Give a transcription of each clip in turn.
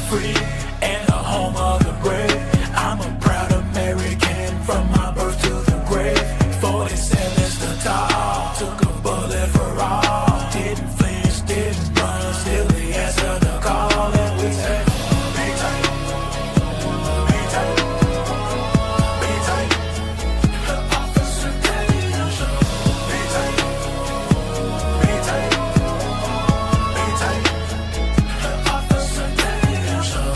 free and the home of the brave. I'm a proud American from my birth to the grave. 47's the top, took a bullet for all. Didn't flinch, didn't run, still he answered the call. And we say, be tight, be tight, be tight. Officer Daniel Show. Be tight, be tight, be tight. Officer Daniel Show.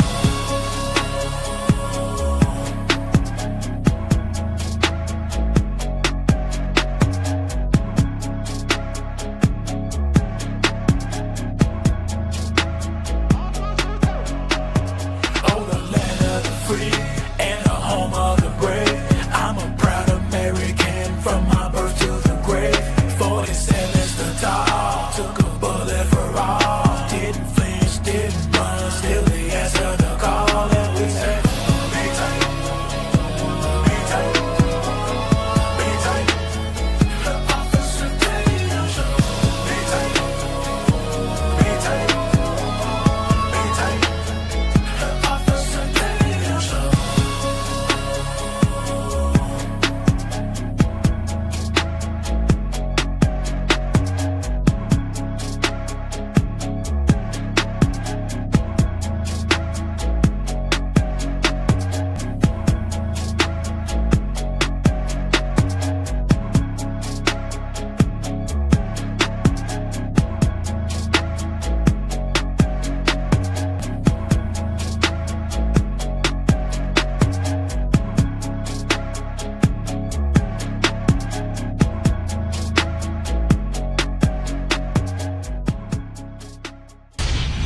Oh, the land of the free and the home of the brave. I'm a proud American from my birth to the grave. 47's the top, took a bullet for all. Didn't flinch, didn't run, still he answered the call. And we say, be tight, be tight, be tight. Officer Daniel Show. Be tight, be tight, be tight. Officer Daniel Show.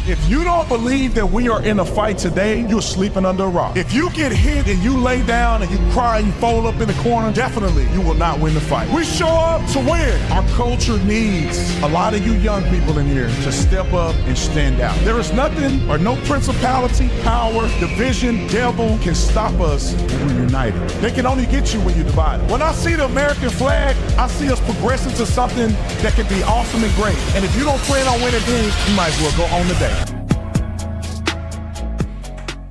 If you don't believe that we are in a fight today, you're sleeping under a rock. If you get hit and you lay down and you cry and you fold up in the corner, definitely you will not win the fight. We show up to win. Our culture needs a lot of you young people in here to step up and stand out. There is nothing or no principality, power, division, devil can stop us when we're united. They can only get you when you're divided. When I see the American flag, I see us progressing to something that can be awesome and great. And if you don't plan on winning then, you might as well go on today.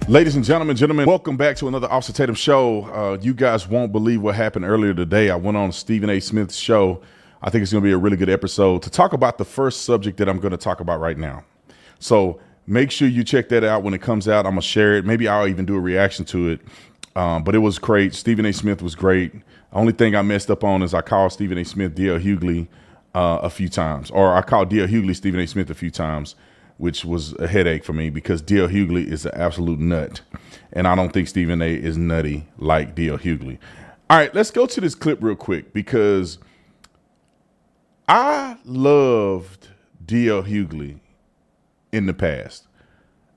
Ladies and gentlemen, welcome back to another Officer Tatum show. You guys won't believe what happened earlier today. I went on Stephen A. Smith's show. I think it's going to be a really good episode to talk about the first subject that I'm going to talk about right now. So make sure you check that out when it comes out. I'm going to share it. Maybe I'll even do a reaction to it. But it was great. Stephen A. Smith was great. The only thing I messed up on is I called Stephen A. Smith Dio Hugley a few times. Or I called Dio Hugley Stephen A. Smith a few times, which was a headache for me because Dio Hugley is an absolute nut. And I don't think Stephen A. is nutty like Dio Hugley. All right, let's go to this clip real quick because I loved Dio Hugley in the past.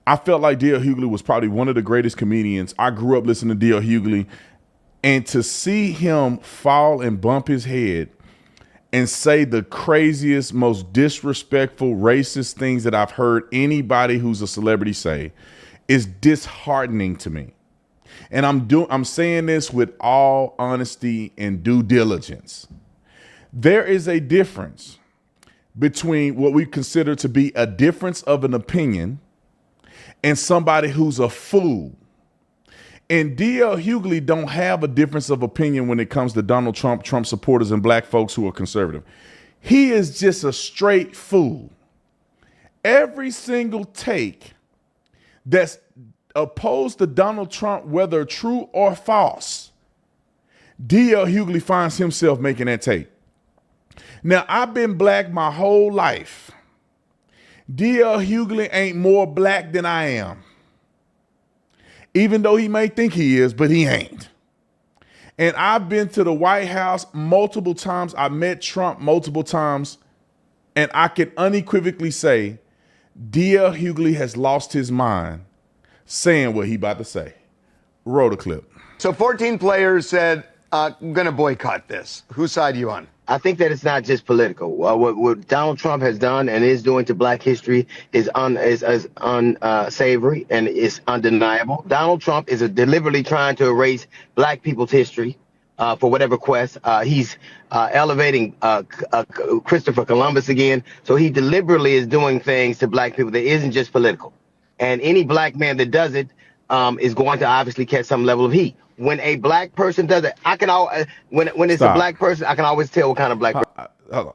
I felt like Dio Hugley was probably one of the greatest comedians. I grew up listening to Dio Hugley. And to see him fall and bump his head and say the craziest, most disrespectful, racist things that I've heard anybody who's a celebrity say is disheartening to me. And I'm saying this with all honesty and due diligence. There is a difference between what we consider to be a difference of an opinion and somebody who's a fool. And Dio Hugley don't have a difference of opinion when it comes to Donald Trump, Trump supporters, and black folks who are conservative. He is just a straight fool. Every single take that's opposed to Donald Trump, whether true or false, Dio Hugley finds himself making that take. Now, I've been black my whole life. Dio Hugley ain't more black than I am. Even though he may think he is, but he ain't. And I've been to the White House multiple times. I met Trump multiple times. And I can unequivocally say Dio Hugley has lost his mind saying what he about to say. Roll the clip. So 14 players said, I'm going to boycott this. Whose side are you on? I think that it's not just political. What Donald Trump has done and is doing to black history is unsavory and is undeniable. Donald Trump is deliberately trying to erase black people's history for whatever quest. He's elevating Christopher Columbus again. So he deliberately is doing things to black people that isn't just political. And any black man that does it is going to obviously catch some level of heat. When a black person does it, I can when it's Stop. a black person, I can always tell what kind of black person.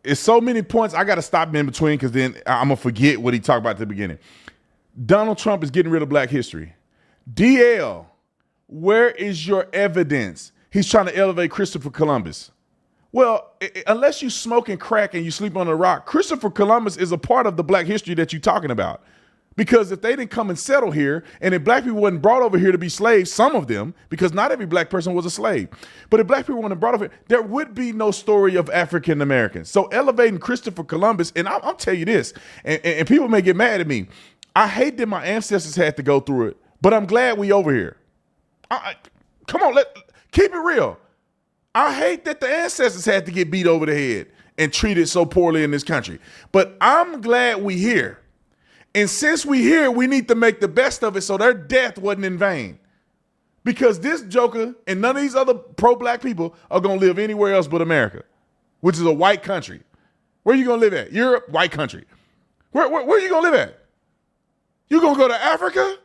It's so many points. I got to stop in between because then I'm going to forget what he talked about at the beginning. Donald Trump is getting rid of black history. DL, where is your evidence? He's trying to elevate Christopher Columbus. Well, unless you smoking crack and you sleep on a rock, Christopher Columbus is a part of the black history that you're talking about. Because if they didn't come and settle here, and if black people wasn't brought over here to be slaves, some of them, because not every black person was a slave, but if black people weren't brought over here, there would be no story of African Americans. So elevating Christopher Columbus, and I'll tell you this, and people may get mad at me. I hate that my ancestors had to go through it, but I'm glad we over here. Come on, keep it real. I hate that the ancestors had to get beat over the head and treated so poorly in this country, but I'm glad we here. And since we here, we need to make the best of it so their death wasn't in vain. Because this joker and none of these other pro-black people are going to live anywhere else but America, which is a white country. Where are you going to live at? Europe, white country. Where are you going to live at? You going to go to Africa?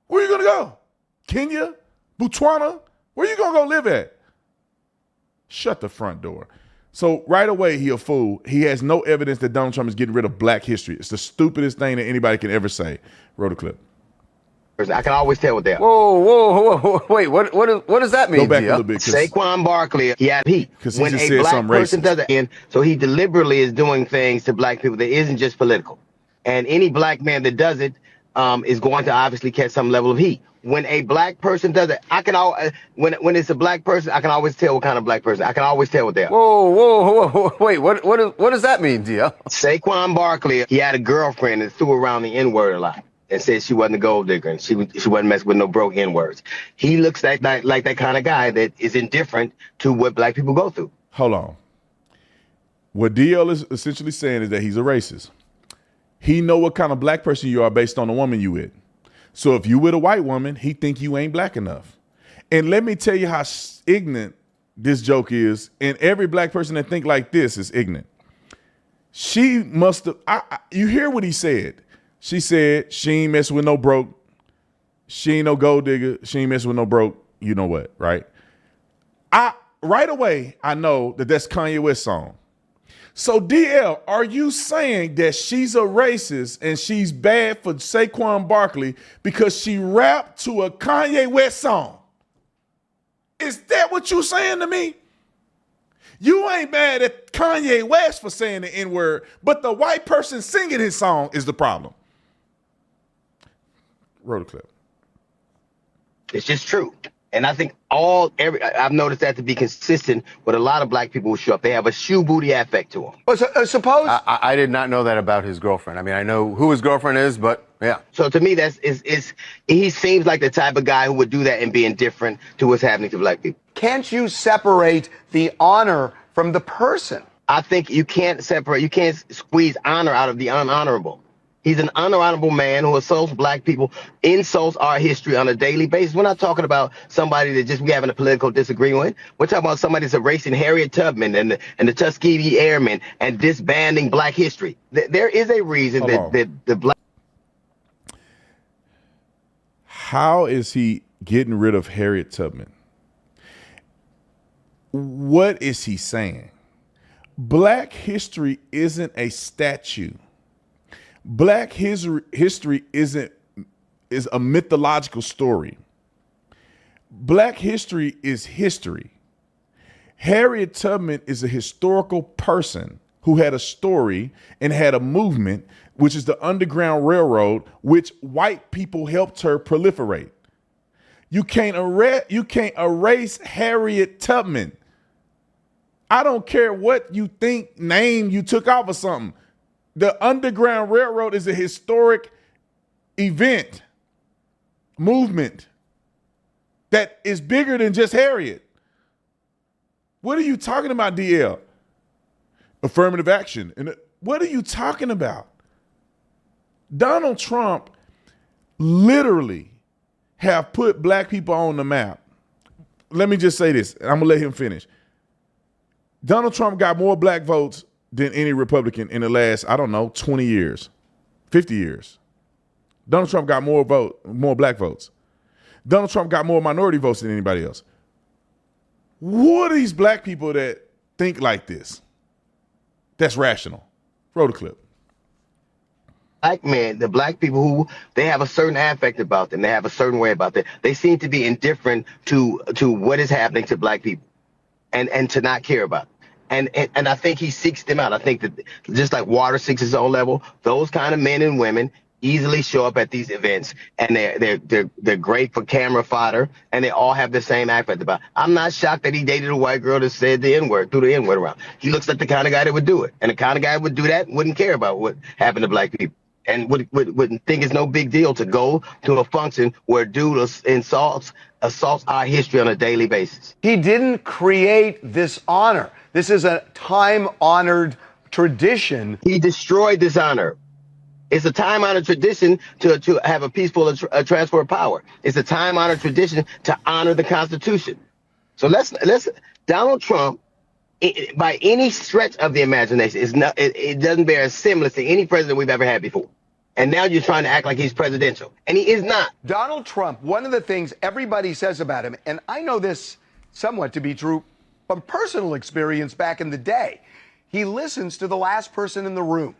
Where are you going to go? Kenya? Botswana? Where are you going to go live at? Shut the front door. So right away, he a fool. He has no evidence that Donald Trump is getting rid of black history. It's the stupidest thing that anybody can ever say. Roll the clip. I can always tell what they are. Whoa. Wait, what does that mean? Go back a little bit. Saquon Barkley, he had heat. Because he when just a said black something person racist. does it, so he deliberately is doing things to black people that isn't just political. And any black man that does it is going to obviously catch some level of heat. When a black person does it, when it's a black person, I can always tell what kind of black person. I can always tell what they are. Whoa. Wait, what does that mean, Dio? Saquon Barkley, he had a girlfriend that threw around the N-word a lot and said she wasn't a gold digger and she wasn't messing with no broke N-words. He looks like that kind of guy that is indifferent to what black people go through. Hold on. What DL is essentially saying is that he's a racist. He know what kind of black person you are based on the woman you with. So if you with a white woman, he think you ain't black enough. And let me tell you how ignorant this joke is. And every black person that think like this is ignorant. She must have, you hear what he said. She said she ain't messing with no broke. She ain't no gold digger. She ain't messing with no broke. You know what, right? Right away, I know that that's Kanye West's song. So DL, are you saying that she's a racist and she's bad for Saquon Barkley because she rapped to a Kanye West song? Is that what you saying to me? You ain't mad at Kanye West for saying the N-word, but the white person singing his song is the problem. Roll the clip. It's just true. And I think I've noticed that to be consistent with a lot of black people who show up. They have a shoe booty affect to them. Well, suppose I did not know that about his girlfriend. I mean, I know who his girlfriend is, but yeah. So to me, he seems like the type of guy who would do that and be indifferent to what's happening to black people. Can't you separate the honor from the person? I think you can't squeeze honor out of the unhonorable. He's an unhonorable man who assaults black people, insults our history on a daily basis. We're not talking about somebody that we having a political disagreement. We're talking about somebody that's erasing Harriet Tubman and the Tuskegee Airmen and disbanding black history. There is a reason that the black. How is he getting rid of Harriet Tubman? What is he saying? Black history isn't a statue. Black history is a mythological story. Black history is history. Harriet Tubman is a historical person who had a story and had a movement, which is the Underground Railroad, which white people helped her proliferate. You can't erase Harriet Tubman. I don't care what you think name you took off of something. The Underground Railroad is a historic event, movement that is bigger than just Harriet. What are you talking about, DL? Affirmative action. And what are you talking about? Donald Trump literally have put black people on the map. Let me just say this, and I'm gonna let him finish. Donald Trump got more black votes than any Republican in the last, 20 years, 50 years. Donald Trump got more black votes. Donald Trump got more minority votes than anybody else. Who are these black people that think like this? That's rational. Roll the clip. Black men, the black people who they have a certain affect about them, they have a certain way about them. They seem to be indifferent to what is happening to black people, and to not care about it. And I think he seeks them out. I think that just like water seeks its own level, those kind of men and women easily show up at these events, and they're great for camera fodder, and they all have the same affect about it. I'm not shocked that he dated a white girl that said the N-word, threw the N-word around. He looks like the kind of guy that would do it, and the kind of guy who would do that wouldn't care about what happened to black people, and would think it's no big deal to go to a function where a dude assaults our history on a daily basis. He didn't create this honor. This is a time-honored tradition. He destroyed this honor. It's a time-honored tradition to have a peaceful transfer of power. It's a time-honored tradition to honor the Constitution. So let's Donald Trump, by any stretch of the imagination, it doesn't bear a semblance to any president we've ever had before. And now you're trying to act like he's presidential, and he is not. Donald Trump, one of the things everybody says about him, and I know this somewhat to be true from personal experience back in the day, he listens to the last person in the room.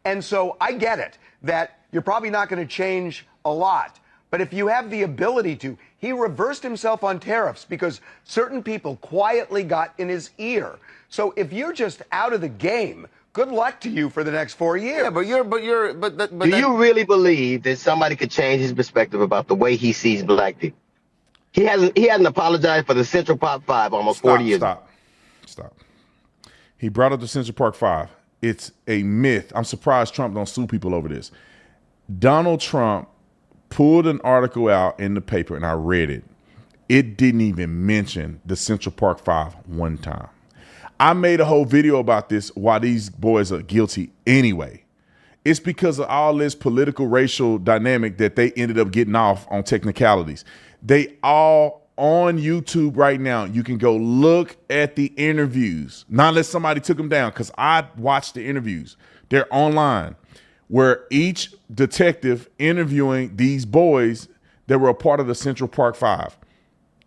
And so I get it that you're probably not going to change a lot. But if you have the ability to, he reversed himself on tariffs because certain people quietly got in his ear. So if you're just out of the game, good luck to you for the next 4 years. Yeah, but do you really believe that somebody could change his perspective about the way he sees black people? He hasn't apologized for the Central Park Five almost 40 years ago. Stop. He brought up the Central Park Five. It's a myth. I'm surprised Trump don't sue people over this. Donald Trump pulled an article out in the paper, and I read it. It didn't even mention the Central Park Five one time. I made a whole video about this, why these boys are guilty anyway. It's because of all this political, racial dynamic that they ended up getting off on technicalities. They all on YouTube right now. You can go look at the interviews. Not unless somebody took them down, because I watched the interviews. They're online, where each detective interviewing these boys that were a part of the Central Park Five.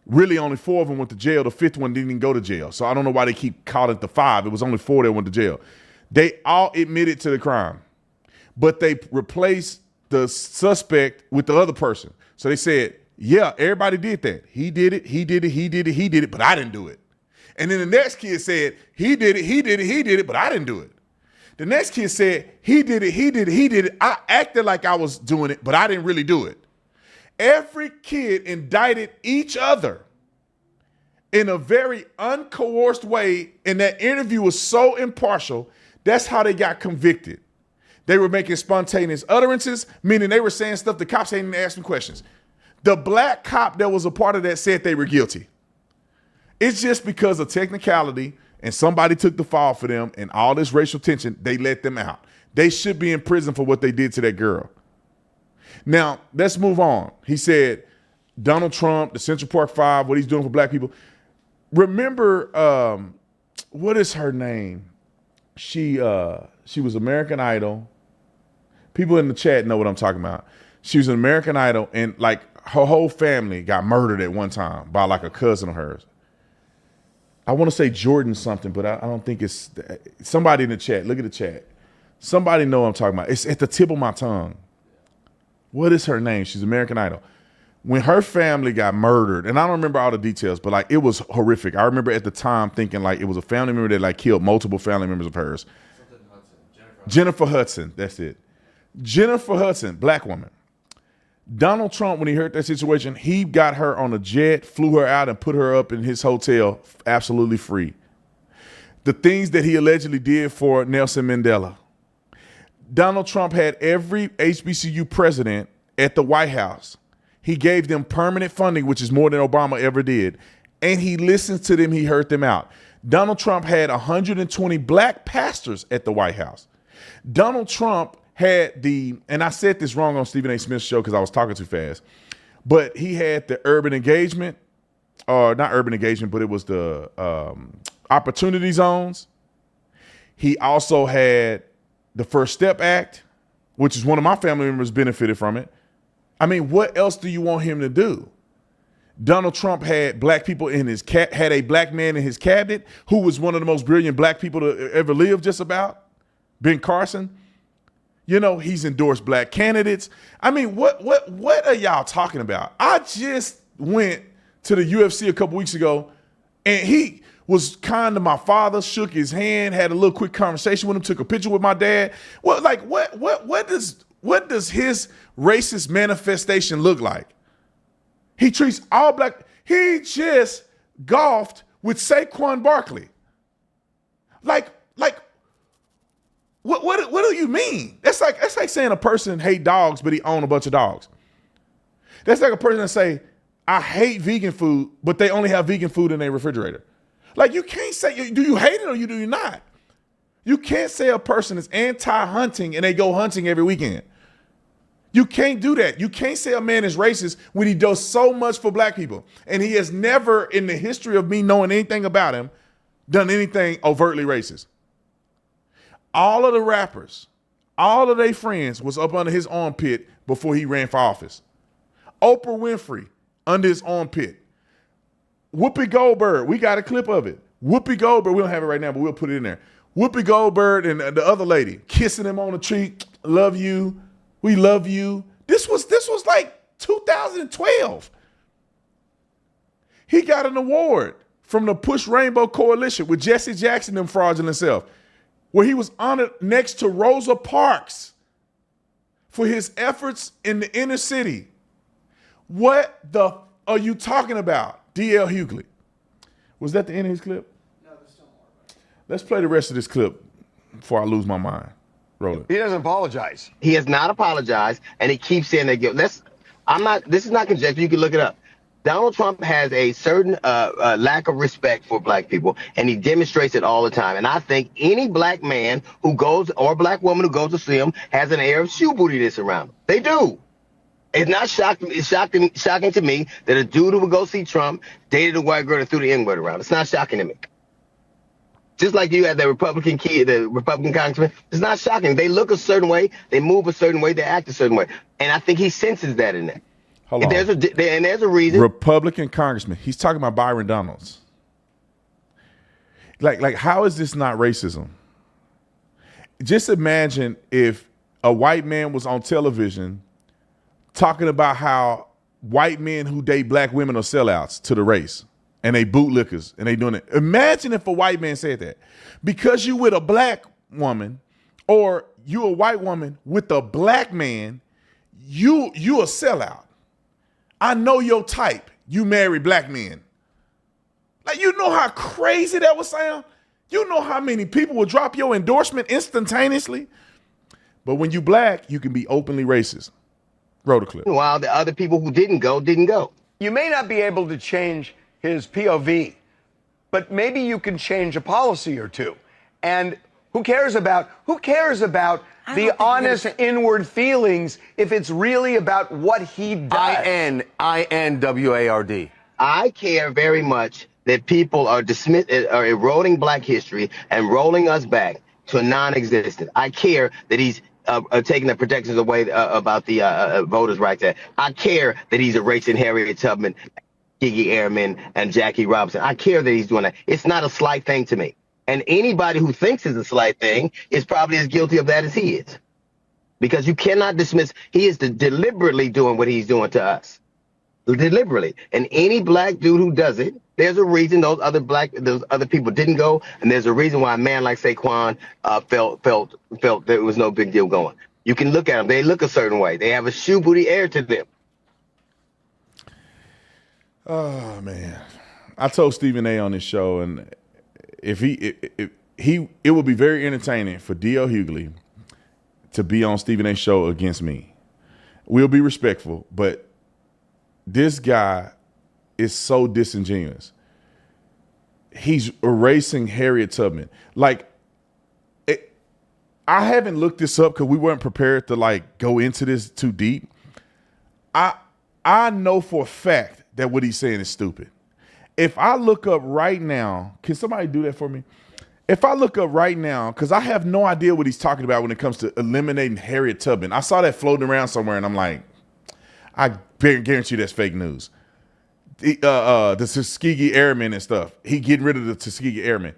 Really, only 4 of them went to jail. The 5th one didn't even go to jail. So I don't know why they keep calling it the 5. It was only 4 that went to jail. They all admitted to the crime, but they replaced the suspect with the other person. So they said, yeah, everybody did that. He did it, but I didn't do it. And then the next kid said, he did it, but I didn't do it. The next kid said, he did it. I acted like I was doing it, but I didn't really do it. Every kid indicted each other in a very uncoerced way, and that interview was so impartial, that's how they got convicted. They were making spontaneous utterances, meaning they were saying stuff the cops hadn't even asked them questions. The black cop that was a part of that said they were guilty. It's just because of technicality and somebody took the fall for them and all this racial tension, they let them out. They should be in prison for what they did to that girl. Now, let's move on. He said, Donald Trump, the Central Park Five, what he's doing for black people. Remember, what is her name? She was American Idol. People in the chat know what I'm talking about. She was an American Idol, and like her whole family got murdered at one time by like a cousin of hers. I want to say Jordan something, but I don't think it's somebody in the chat. Look at the chat. Somebody know what I'm talking about. It's at the tip of my tongue. What is her name? She's American Idol. When her family got murdered, and I don't remember all the details, but like it was horrific. I remember at the time thinking like it was a family member that like killed multiple family members of hers. Jennifer Hudson, that's it. Jennifer Hudson, black woman. Donald Trump, when he heard that situation, he got her on a jet, flew her out, and put her up in his hotel absolutely free. The things that he allegedly did for Nelson Mandela. Donald Trump had every HBCU president at the White House. He gave them permanent funding, which is more than Obama ever did. And he listened to them. He heard them out. Donald Trump had 120 black pastors at the White House. Donald Trump had and I said this wrong on Stephen A. Smith's show because I was talking too fast, but he had the urban engagement, or not urban engagement, but it was the opportunity zones. He also had the First Step Act, which is one of my family members benefited from it. I mean, what else do you want him to do? Donald Trump had black people in his had a black man in his cabinet who was one of the most brilliant black people to ever live, just about. Ben Carson. You know, he's endorsed black candidates. I mean, what are y'all talking about? I just went to the UFC a couple weeks ago, and he was kind to my father, shook his hand, had a little quick conversation with him, took a picture with my dad. Well, like, what does his racist manifestation look like? He treats all black. He just golfed with Saquon Barkley. Like, what do you mean? That's like saying a person hate dogs, but he own a bunch of dogs. That's like a person that say, I hate vegan food, but they only have vegan food in their refrigerator. Like, you can't say, do you hate it or do you not? You can't say a person is anti-hunting and they go hunting every weekend. You can't do that. You can't say a man is racist when he does so much for black people. And he has never, in the history of me knowing anything about him, done anything overtly racist. All of the rappers, all of their friends was up under his armpit before he ran for office. Oprah Winfrey under his armpit. Whoopi Goldberg, we got a clip of it. Whoopi Goldberg, we don't have it right now, but we'll put it in there. Whoopi Goldberg and the other lady kissing him on the cheek. Love you. We love you. This was like 2012. He got an award from the Push Rainbow Coalition with Jesse Jackson and fraudulent self, where he was honored next to Rosa Parks for his efforts in the inner city. What the are you talking about, Dio Hugley? Was that the end of his clip? No, there's still more. Let's play the rest of this clip before I lose my mind. Roll it. He doesn't apologize. He has not apologized, and he keeps saying that guilt. This is not conjecture. You can look it up. Donald Trump has a certain lack of respect for black people, and he demonstrates it all the time. And I think any black man who goes, or black woman who goes to see him, has an air of shoe bootiness around them. They do. It's not shocking. It's shocking to me that a dude who would go see Trump dated a white girl and threw the N-word around. It's not shocking to me. Just like you had the Republican congressman, it's not shocking. They look a certain way, they move a certain way, they act a certain way, and I think he senses that in there. Hold on. There's a reason. Republican congressman. He's talking about Byron Donalds. Like, how is this not racism? Just imagine if a white man was on television talking about how white men who date black women are sellouts to the race. And they bootlickers, and they doing it. Imagine if a white man said that. Because you with a black woman, or you a white woman with a black man, you a sellout. I know your type. You marry black men. Like, you know how crazy that would sound? You know how many people will drop your endorsement instantaneously? But when you black, you can be openly racist. Roll the clip. While the other people who didn't go. You may not be able to change his POV, but maybe you can change a policy or two. And who cares about the honest inward feelings if it's really about what he does? INWARD. I care very much that people are are eroding black history and rolling us back to non-existent. I care that he's taking the protections away about the voters' rights act. I care that he's erasing Harriet Tubman, Gigi Airman, and Jackie Robinson. I care that he's doing that. It's not a slight thing to me. And anybody who thinks it's a slight thing is probably as guilty of that as he is. Because you cannot dismiss, he is deliberately doing what he's doing to us. Deliberately. And any black dude who does it, there's a reason those other people didn't go, and there's a reason why a man like Saquon felt there was no big deal going. You can look at them. They look a certain way. They have a shoe booty air to them. Oh man, I told Stephen A. on this show, and it would be very entertaining for Dio Hugley to be on Stephen A.'s show against me. We'll be respectful, but this guy is so disingenuous. He's erasing Harriet Tubman. Like, I haven't looked this up because we weren't prepared to like go into this too deep. I know for a fact that what he's saying is stupid. If I look up right now, can somebody do that for me? If I look up right now, because I have no idea what he's talking about when it comes to eliminating Harriet Tubman. I saw that floating around somewhere, and I'm like, I guarantee you that's fake news. The Tuskegee Airmen and stuff. He getting rid of the Tuskegee Airmen.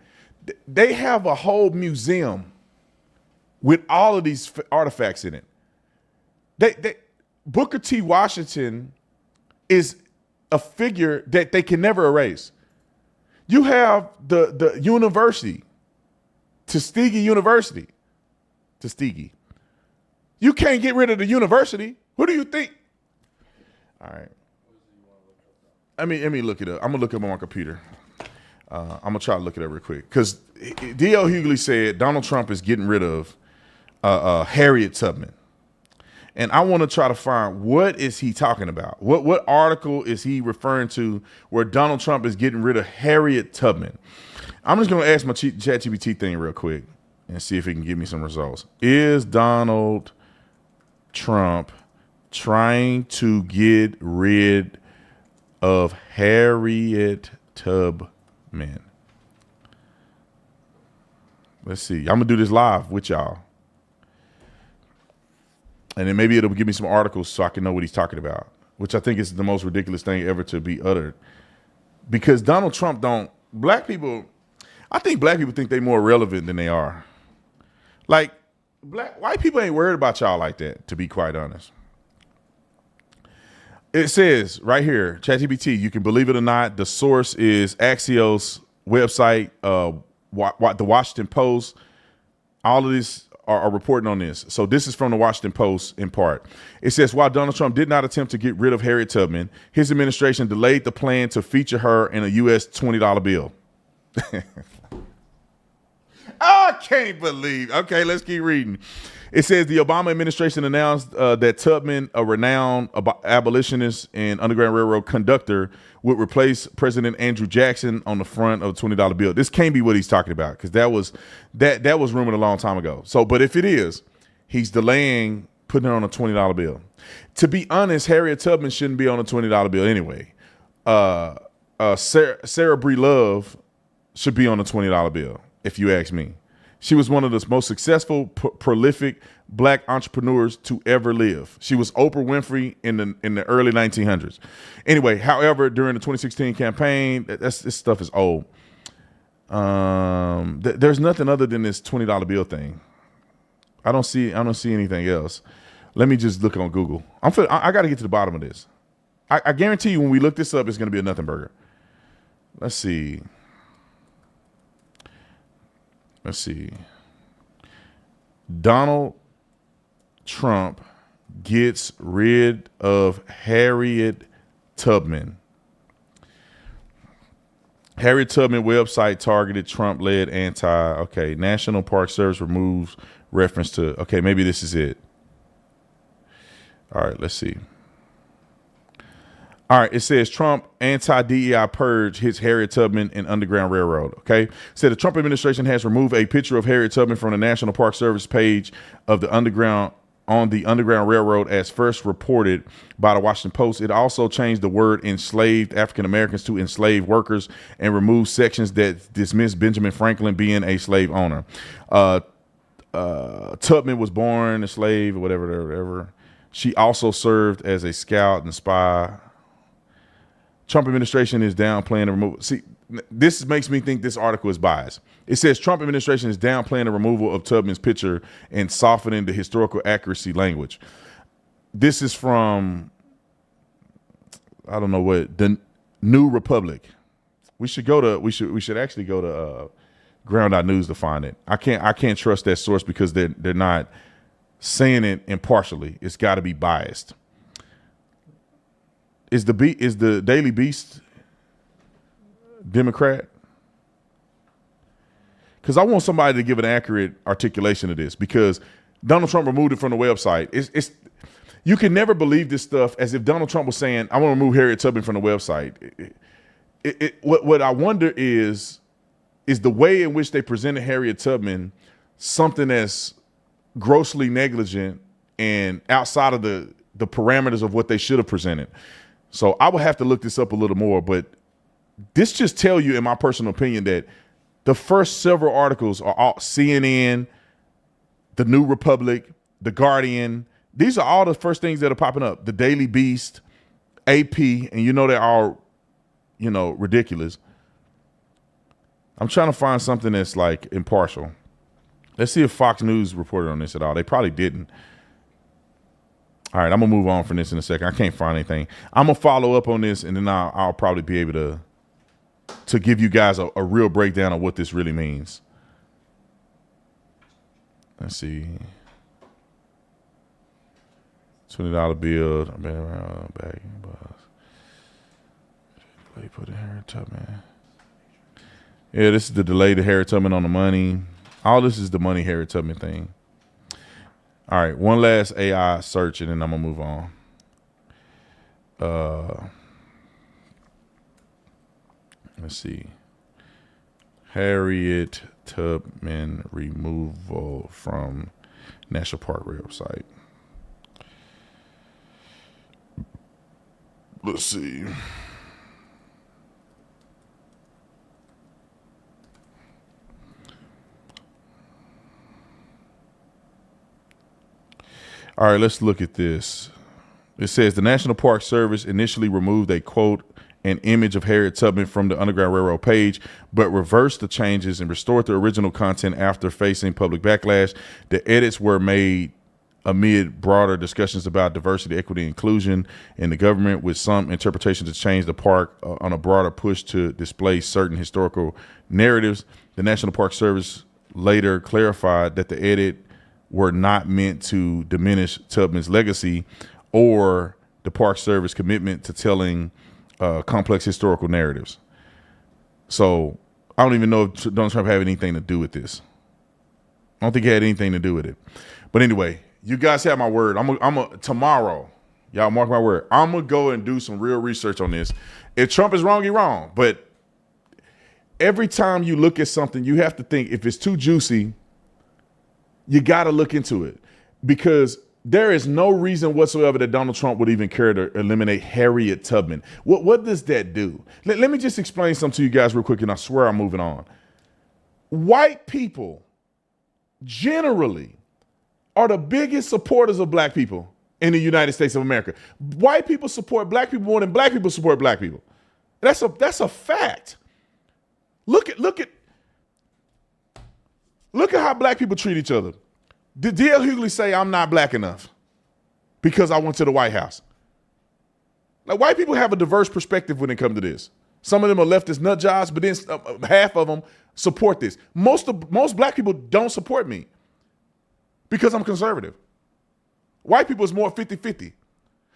They have a whole museum with all of these artifacts in it. Booker T. Washington is a figure that they can never erase. You have the university, Tuskegee University. Tuskegee. You can't get rid of the university. Who do you think? All right. Let me look it up. I'm going to look it up on my computer. I'm going to try to look it up real quick. Because Dio Hugley said Donald Trump is getting rid of Harriet Tubman. And I want to try to find what is he talking about? What article is he referring to where Donald Trump is getting rid of Harriet Tubman? I'm just going to ask my ChatGPT thing real quick and see if it can give me some results. Is Donald Trump trying to get rid of Harriet Tubman? Let's see. I'm going to do this live with y'all. And then maybe it'll give me some articles so I can know what he's talking about, which I think is the most ridiculous thing ever to be uttered. Because Donald Trump I think black people think they're more relevant than they are. Like, white people ain't worried about y'all like that, to be quite honest. It says right here, ChatGPT, you can believe it or not, the source is Axios website, the Washington Post. All of these are reporting on this. So this is from the Washington Post in part. It says, while Donald Trump did not attempt to get rid of Harriet Tubman, his administration delayed the plan to feature her in a U.S. $20 bill. I can't believe. Okay, let's keep reading. It says the Obama administration announced that Tubman, a renowned abolitionist and Underground Railroad conductor, would replace President Andrew Jackson on the front of a $20 bill. This can't be what he's talking about because that was rumored a long time ago. So, but if it is, he's delaying putting it on a $20 bill. To be honest, Harriet Tubman shouldn't be on a $20 bill anyway. Sarah Bree Love should be on a $20 bill, if you ask me. She was one of the most successful, prolific black entrepreneurs to ever live. She was Oprah Winfrey in the early 1900s. Anyway, however, during the 2016 campaign, this stuff is old. There's nothing other than this $20 bill thing. I don't see anything else. Let me just look on Google. I got to get to the bottom of this. I guarantee you when we look this up, it's going to be a nothing burger. Let's see. Donald Trump gets rid of Harriet Tubman. Harriet Tubman website targeted Trump-led National Park Service removes reference to, maybe this is it. All right, let's see. All right, it says Trump anti-DEI purge hits Harriet Tubman and Underground Railroad. Okay, said the Trump administration has removed a picture of Harriet Tubman from the National Park Service page of the Underground Railroad, as first reported by the Washington Post. It also changed the word enslaved African Americans to enslaved workers and removed sections that dismiss Benjamin Franklin being a slave owner. Tubman was born a slave, or whatever. She also served as a scout and spy. Trump administration is downplaying the removal. See, this makes me think this article is biased. It says Trump administration is downplaying the removal of Tubman's picture and softening the historical accuracy language. This is from, I don't know what, the New Republic. We should actually go to ground.news to find it. I can't trust that source because they're not saying it impartially. It's got to be biased. Is the Daily Beast Democrat? Because I want somebody to give an accurate articulation of this, because Donald Trump removed it from the website. It's you can never believe this stuff as if Donald Trump was saying, I want to remove Harriet Tubman from the website. What I wonder is the way in which they presented Harriet Tubman something that's grossly negligent and outside of the parameters of what they should have presented. So I would have to look this up a little more, but this just tell you, in my personal opinion, that the first several articles are all CNN, the New Republic, the Guardian, These are all the first things that are popping up. The Daily Beast, AP, and you know they're all, ridiculous. I'm trying to find something that's like impartial. Let's see if Fox News reported on this at all. They probably didn't. All right, I'm going to move on from this in a second. I can't find anything. I'm going to follow up on this, and then I'll probably be able to give you guys a real breakdown of what this really means. Let's see. $20 bill. I've been around back. Play put in Harriet Tubman. Yeah, this is the delay to Harriet Tubman on the money. All this is the money Harriet Tubman thing. All right, one last AI search, and then I'm gonna move on. Let's see. Harriet Tubman removal from National Park website. Let's see. All right, let's look at this. It says the National Park Service initially removed a quote, an image of Harriet Tubman from the Underground Railroad page, but reversed the changes and restored the original content after facing public backlash. The edits were made amid broader discussions about diversity, equity, and inclusion in the government, with some interpretations to change the park on a broader push to display certain historical narratives. The National Park Service later clarified that the edit were not meant to diminish Tubman's legacy or the Park Service commitment to telling complex historical narratives. So I don't even know if Donald Trump had anything to do with this. I don't think he had anything to do with it. But anyway, you guys have my word. I'm tomorrow, y'all mark my word, I'm going to go and do some real research on this. If Trump is wrong, he's wrong. But every time you look at something, you have to think, if it's too juicy, you got to look into it, because there is no reason whatsoever that Donald Trump would even care to eliminate Harriet Tubman. What does that do? Let me just explain something to you guys real quick, and I swear I'm moving on. White people generally are the biggest supporters of black people in the United States of America. White people support black people more than black people support black people. That's a fact. Look at how black people treat each other. Did Dio Hugley say I'm not black enough because I went to the White House? Like, white people have a diverse perspective when it comes to this. Some of them are leftist nut jobs, but then half of them support this. Most black people don't support me because I'm conservative. White people is more 50-50.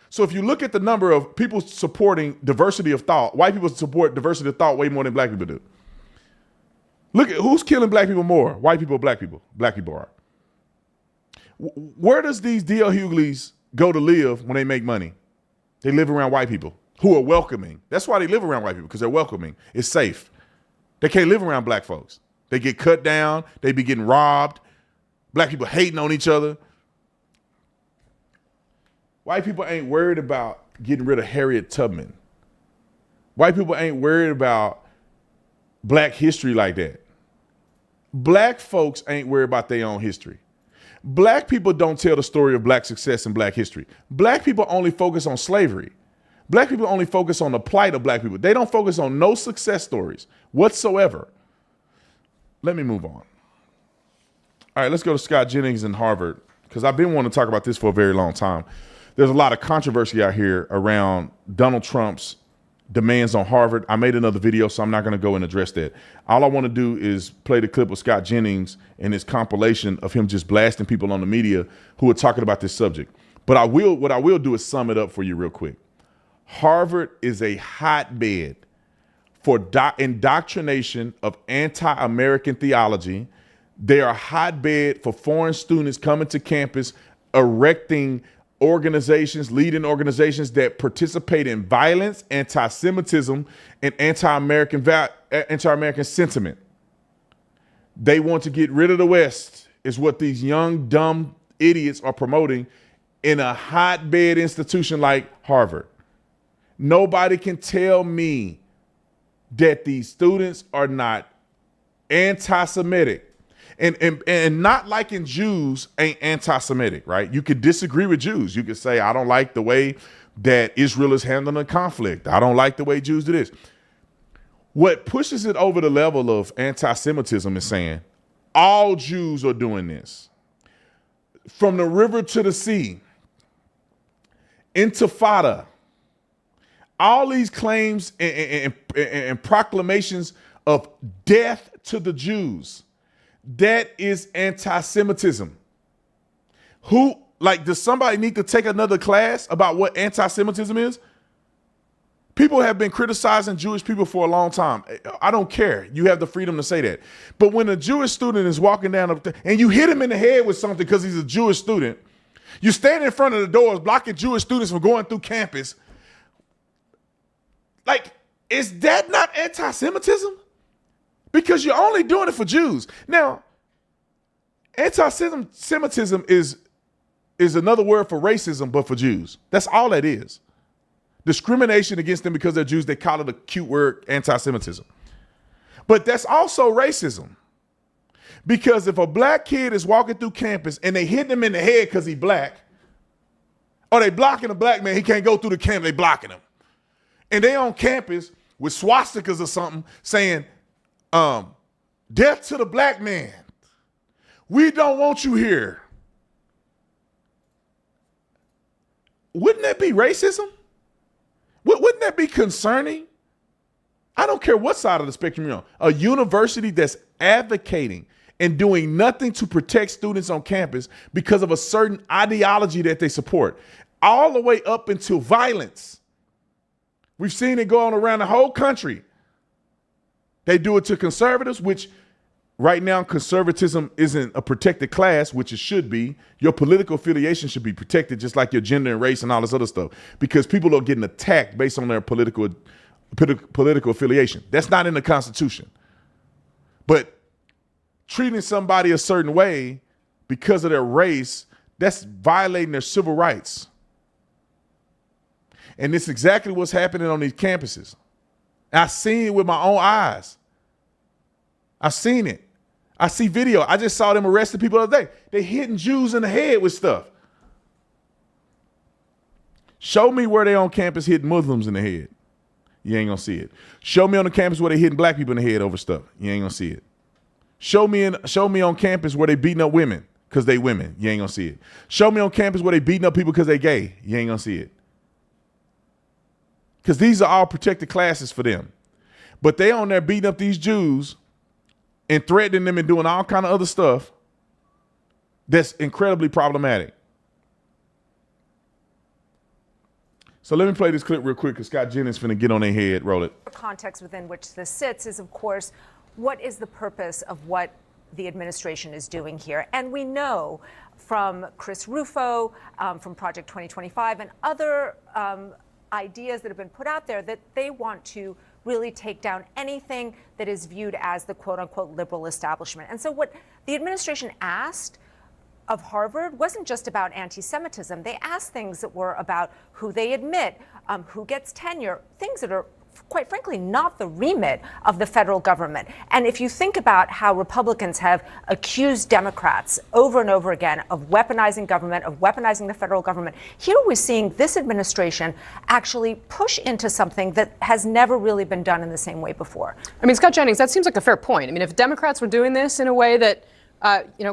So if you look at the number of people supporting diversity of thought, white people support diversity of thought way more than black people do. Look at who's killing black people more. White people, black people. Black people are. Where does these Dio Hugleys go to live when they make money? They live around white people who are welcoming. That's why they live around white people, because they're welcoming. It's safe. They can't live around black folks. They get cut down. They be getting robbed. Black people hating on each other. White people ain't worried about getting rid of Harriet Tubman. White people ain't worried about black history like that. Black folks ain't worried about their own history. Black people don't tell the story of black success and black history. Black people only focus on slavery. Black people only focus on the plight of black people. They don't focus on no success stories whatsoever. Let me move on. All right, let's go to Scott Jennings in Harvard, because I've been wanting to talk about this for a very long time. There's a lot of controversy out here around Donald Trump's demands on Harvard. I made another video, so I'm not going to go and address that. All I want to do is play the clip of Scott Jennings and his compilation of him just blasting people on the media who are talking about this subject. But what I will do is sum it up for you real quick. Harvard is a hotbed for indoctrination of anti-American theology. They are a hotbed for foreign students coming to campus, erecting organizations, leading organizations that participate in violence, anti-Semitism, and anti-American sentiment. They want to get rid of the West, is what these young, dumb idiots are promoting in a hotbed institution like Harvard. Nobody can tell me that these students are not anti-Semitic. And not liking Jews ain't anti-Semitic, right? You could disagree with Jews. You could say, I don't like the way that Israel is handling the conflict. I don't like the way Jews do this. What pushes it over the level of anti-Semitism is saying all Jews are doing this. From the river to the sea, Intifada, all these claims and proclamations of death to the Jews, that is anti-Semitism. Does somebody need to take another class about what anti-Semitism is? People have been criticizing Jewish people for a long time. I don't care. You have the freedom to say that. But when a Jewish student is walking down and you hit him in the head with something because he's a Jewish student, you stand in front of the doors blocking Jewish students from going through campus. Like, is that not anti-Semitism? Because you're only doing it for Jews. Now, anti-Semitism is another word for racism, but for Jews. That's all that is. Discrimination against them because they're Jews, they call it a cute word, anti-Semitism. But that's also racism. Because if a black kid is walking through campus and they hit him in the head because he's black, or they blocking a black man, he can't go through the camp, they blocking him. And they on campus with swastikas or something saying, death to the black man. We don't want you here. Wouldn't that be racism? Wouldn't that be concerning? I don't care what side of the spectrum you're on. A university that's advocating and doing nothing to protect students on campus because of a certain ideology that they support, all the way up until violence. We've seen it go on around the whole country. They do it to conservatives, which right now conservatism isn't a protected class, which it should be. Your political affiliation should be protected, just like your gender and race and all this other stuff, because people are getting attacked based on their political affiliation. That's not in the Constitution. But treating somebody a certain way because of their race, that's violating their civil rights. And it's exactly what's happening on these campuses. I've seen it with my own eyes. I've seen it. I see video. I just saw them arresting people the other day. They hitting Jews in the head with stuff. Show me where they on campus hitting Muslims in the head. You ain't gonna see it. Show me on the campus where they hitting black people in the head over stuff. You ain't gonna see it. Show me on campus where they beating up women because they women. You ain't gonna see it. Show me on campus where they beating up people because they gay. You ain't gonna see it. Because these are all protected classes for them. But they on there beating up these Jews and threatening them and doing all kind of other stuff that's incredibly problematic. So let me play this clip real quick because Scott Jennings finna get on their head. Roll it. The context within which this sits is, of course, what is the purpose of what the administration is doing here? And we know from Chris Rufo, from Project 2025, and other ideas that have been put out there that they want to really take down anything that is viewed as the quote-unquote liberal establishment. And so what the administration asked of Harvard wasn't just about anti-Semitism. They asked things that were about who they admit, who gets tenure, things that are, quite frankly, not the remit of the federal government. And if you think about how Republicans have accused Democrats over and over again of weaponizing government, of weaponizing the federal government, here we're seeing this administration actually push into something that has never really been done in the same way before. I mean, Scott Jennings, that seems like a fair point. I mean, if Democrats were doing this in a way that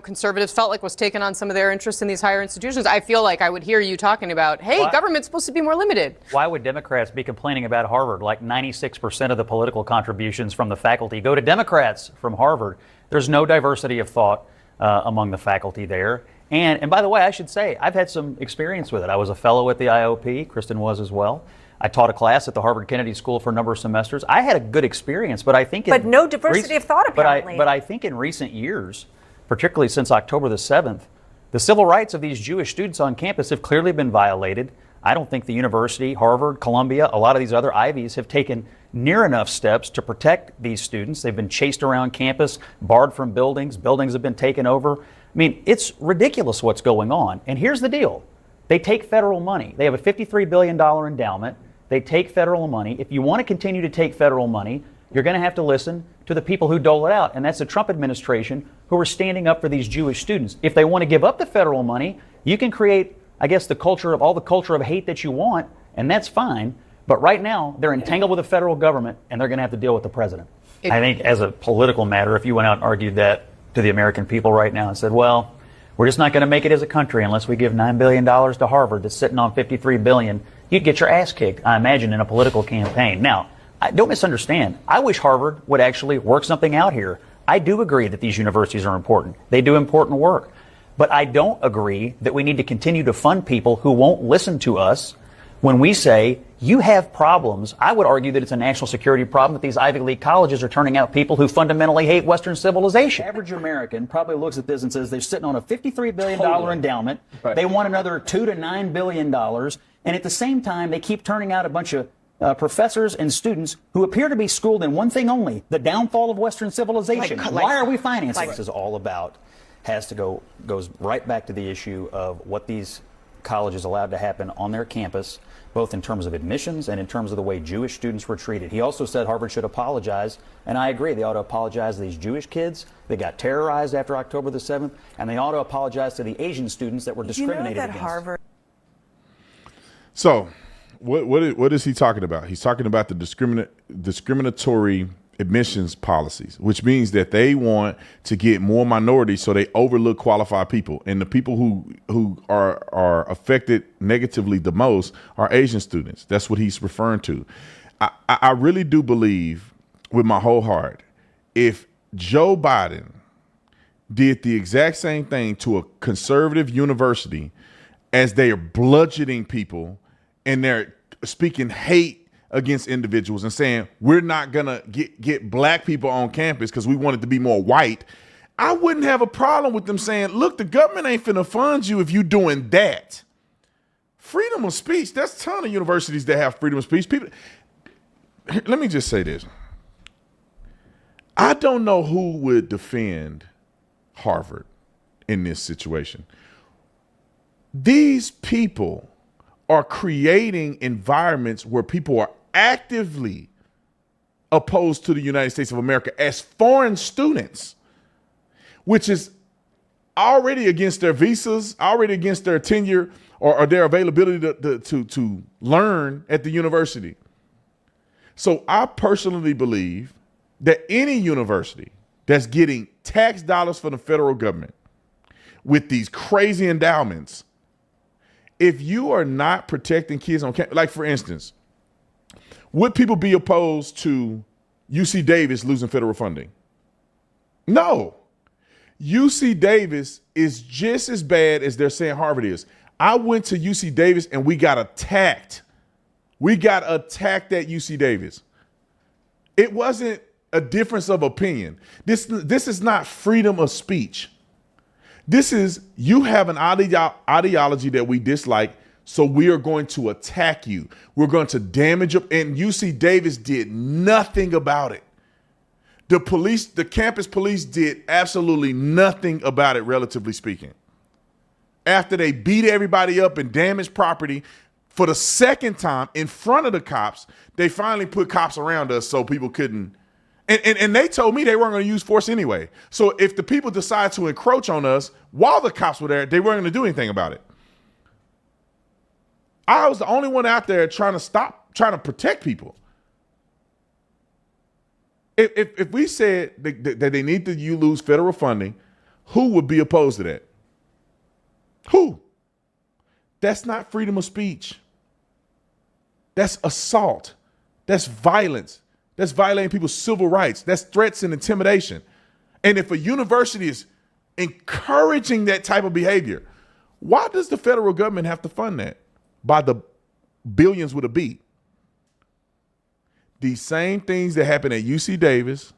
conservatives felt like was taking on some of their interests in these higher institutions, I feel like I would hear you talking about, hey, government's supposed to be more limited. Why would Democrats be complaining about Harvard? Like 96% of the political contributions from the faculty go to Democrats from Harvard. There's no diversity of thought among the faculty there. And by the way, I should say, I've had some experience with it. I was a fellow at the IOP. Kristen was as well. I taught a class at the Harvard Kennedy School for a number of semesters. I had a good experience, but I think... But no diversity of thought, apparently. But I think in recent years, particularly since October the 7th, the civil rights of these Jewish students on campus have clearly been violated. I don't think the university, Harvard, Columbia, a lot of these other Ivies have taken near enough steps to protect these students. They've been chased around campus, barred from buildings. Buildings have been taken over. I mean, it's ridiculous what's going on. And here's the deal. They take federal money. They have a $53 billion endowment. They take federal money. If you want to continue to take federal money, you're going to have to listen to the people who dole it out. And that's the Trump administration who are standing up for these Jewish students. If they want to give up the federal money, you can create, I guess, the culture of hate that you want, and that's fine. But right now, they're entangled with the federal government, and they're going to have to deal with the president. I think as a political matter, if you went out and argued that to the American people right now and said, well, we're just not going to make it as a country unless we give $9 billion to Harvard that's sitting on $53 billion, you'd get your ass kicked, I imagine, in a political campaign. Now, don't misunderstand. I wish Harvard would actually work something out here. I do agree that these universities are important. They do important work. But I don't agree that we need to continue to fund people who won't listen to us when we say, you have problems. I would argue that it's a national security problem that these Ivy League colleges are turning out people who fundamentally hate Western civilization. The average American probably looks at this and says they're sitting on a $53 billion endowment. Right. They want another $2 to $9 billion. And at the same time, they keep turning out a bunch of professors and students who appear to be schooled in one thing only, the downfall of Western civilization. Why are we financing this? Is all about goes right back to the issue of what these colleges allowed to happen on their campus, both in terms of admissions and in terms of the way Jewish students were treated. He also said Harvard should apologize, and I agree. They ought to apologize to these Jewish kids that got terrorized after October the 7th, and they ought to apologize to the Asian students that were discriminated against. Harvard. So, what is he talking about? He's talking about the discriminatory admissions policies, which means that they want to get more minorities, so they overlook qualified people, and the people who are affected negatively the most are Asian students. That's what he's referring to. I really do believe with my whole heart, if Joe Biden did the exact same thing to a conservative university as they are bludgeoning people and they're speaking hate against individuals and saying we're not gonna get black people on campus because we want it to be more white, I wouldn't have a problem with them saying, look, the government ain't finna fund you if you doing that. Freedom of speech, there's a ton of universities that have freedom of speech. People, let me just say this. I don't know who would defend Harvard in this situation. These people are creating environments where people are actively opposed to the United States of America as foreign students, which is already against their visas, already against their tenure or their availability to learn at the university. So I personally believe that any university that's getting tax dollars from the federal government with these crazy endowments, if you are not protecting kids on campus, like for instance, would people be opposed to UC Davis losing federal funding? No. UC Davis is just as bad as they're saying Harvard is. I went to UC Davis and we got attacked. We got attacked at UC Davis. It wasn't a difference of opinion. This is not freedom of speech. This is, you have an ideology that we dislike, so we are going to attack you. We're going to damage you. And UC Davis did nothing about it. The campus police did absolutely nothing about it, relatively speaking. After they beat everybody up and damaged property for the second time in front of the cops, they finally put cops around us so people couldn't. And they told me they weren't going to use force anyway. So if the people decide to encroach on us while the cops were there, they weren't going to do anything about it. I was the only one out there trying to protect people. If we said that they need to lose federal funding, who would be opposed to that? Who? That's not freedom of speech. That's assault. That's violence. That's violating people's civil rights. That's threats and intimidation. And if a university is encouraging that type of behavior, why does the federal government have to fund that by the billions with a B? These same things that happen at UC Davis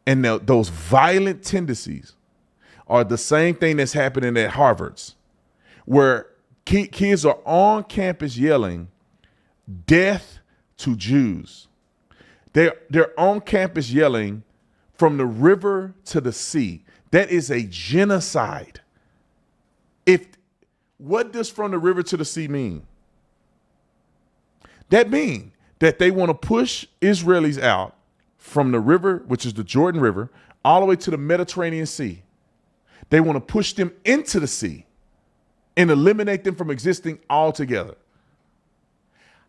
and those violent tendencies are the same thing that's happening at Harvard's, where kids are on campus yelling, "Death to Jews." They're on campus yelling, "From the river to the sea." That is a genocide. What does "from the river to the sea" mean? That means that they want to push Israelis out from the river, which is the Jordan River, all the way to the Mediterranean Sea. They want to push them into the sea and eliminate them from existing altogether.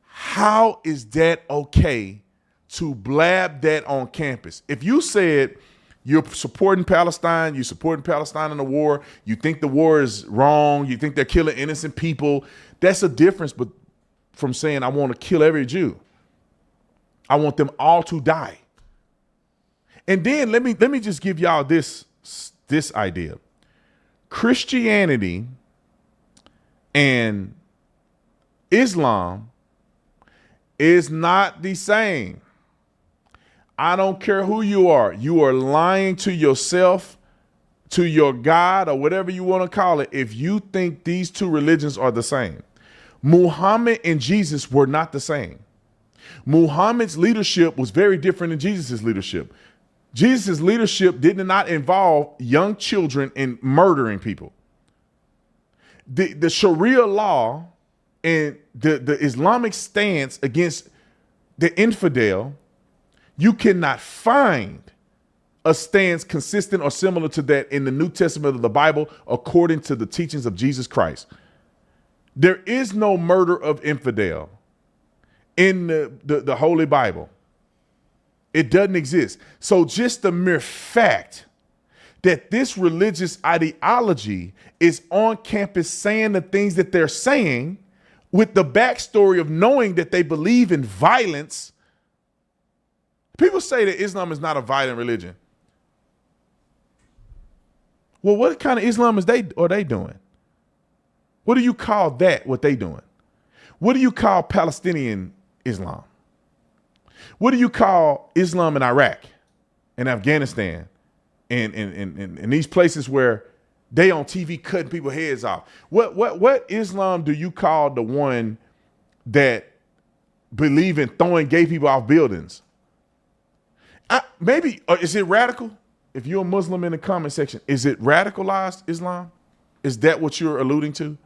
How is that okay to blab that on campus? If you said you're supporting Palestine in the war, you think the war is wrong, you think they're killing innocent people, that's a difference from saying I want to kill every Jew. I want them all to die. And then let me just give y'all this idea. Christianity and Islam is not the same. I don't care who you are. You are lying to yourself, to your God, or whatever you want to call it, if you think these two religions are the same. Muhammad and Jesus were not the same. Muhammad's leadership was very different than Jesus' leadership. Jesus' leadership did not involve young children in murdering people. The Sharia law and the Islamic stance against the infidel, you cannot find a stance consistent or similar to that in the New Testament of the Bible according to the teachings of Jesus Christ. There is no murder of infidel in the Holy Bible. It doesn't exist. So just the mere fact that this religious ideology is on campus saying the things that they're saying with the backstory of knowing that they believe in violence. People say that Islam is not a violent religion. Well, what kind of Islam are they doing? What do you call that, what they doing? What do you call Palestinian Islam? What do you call Islam in Iraq and Afghanistan and these places where they on TV cutting people's heads off? What Islam do you call the one that believe in throwing gay people off buildings? Maybe is it radical? If you're a Muslim in the comment section, is it radicalized Islam? Is that what you're alluding to?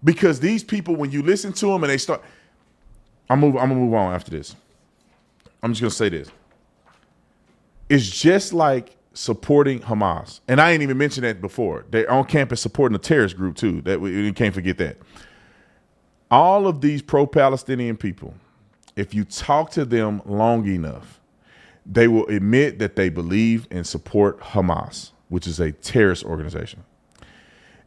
Because these people, when you listen to them and they start, I'm gonna move on after this. I'm just gonna say this. It's just like supporting Hamas, and I ain't even mentioned that before. They're on campus supporting a terrorist group too. That we can't forget that. All of these pro-Palestinian people, if you talk to them long enough, they will admit that they believe and support Hamas, which is a terrorist organization.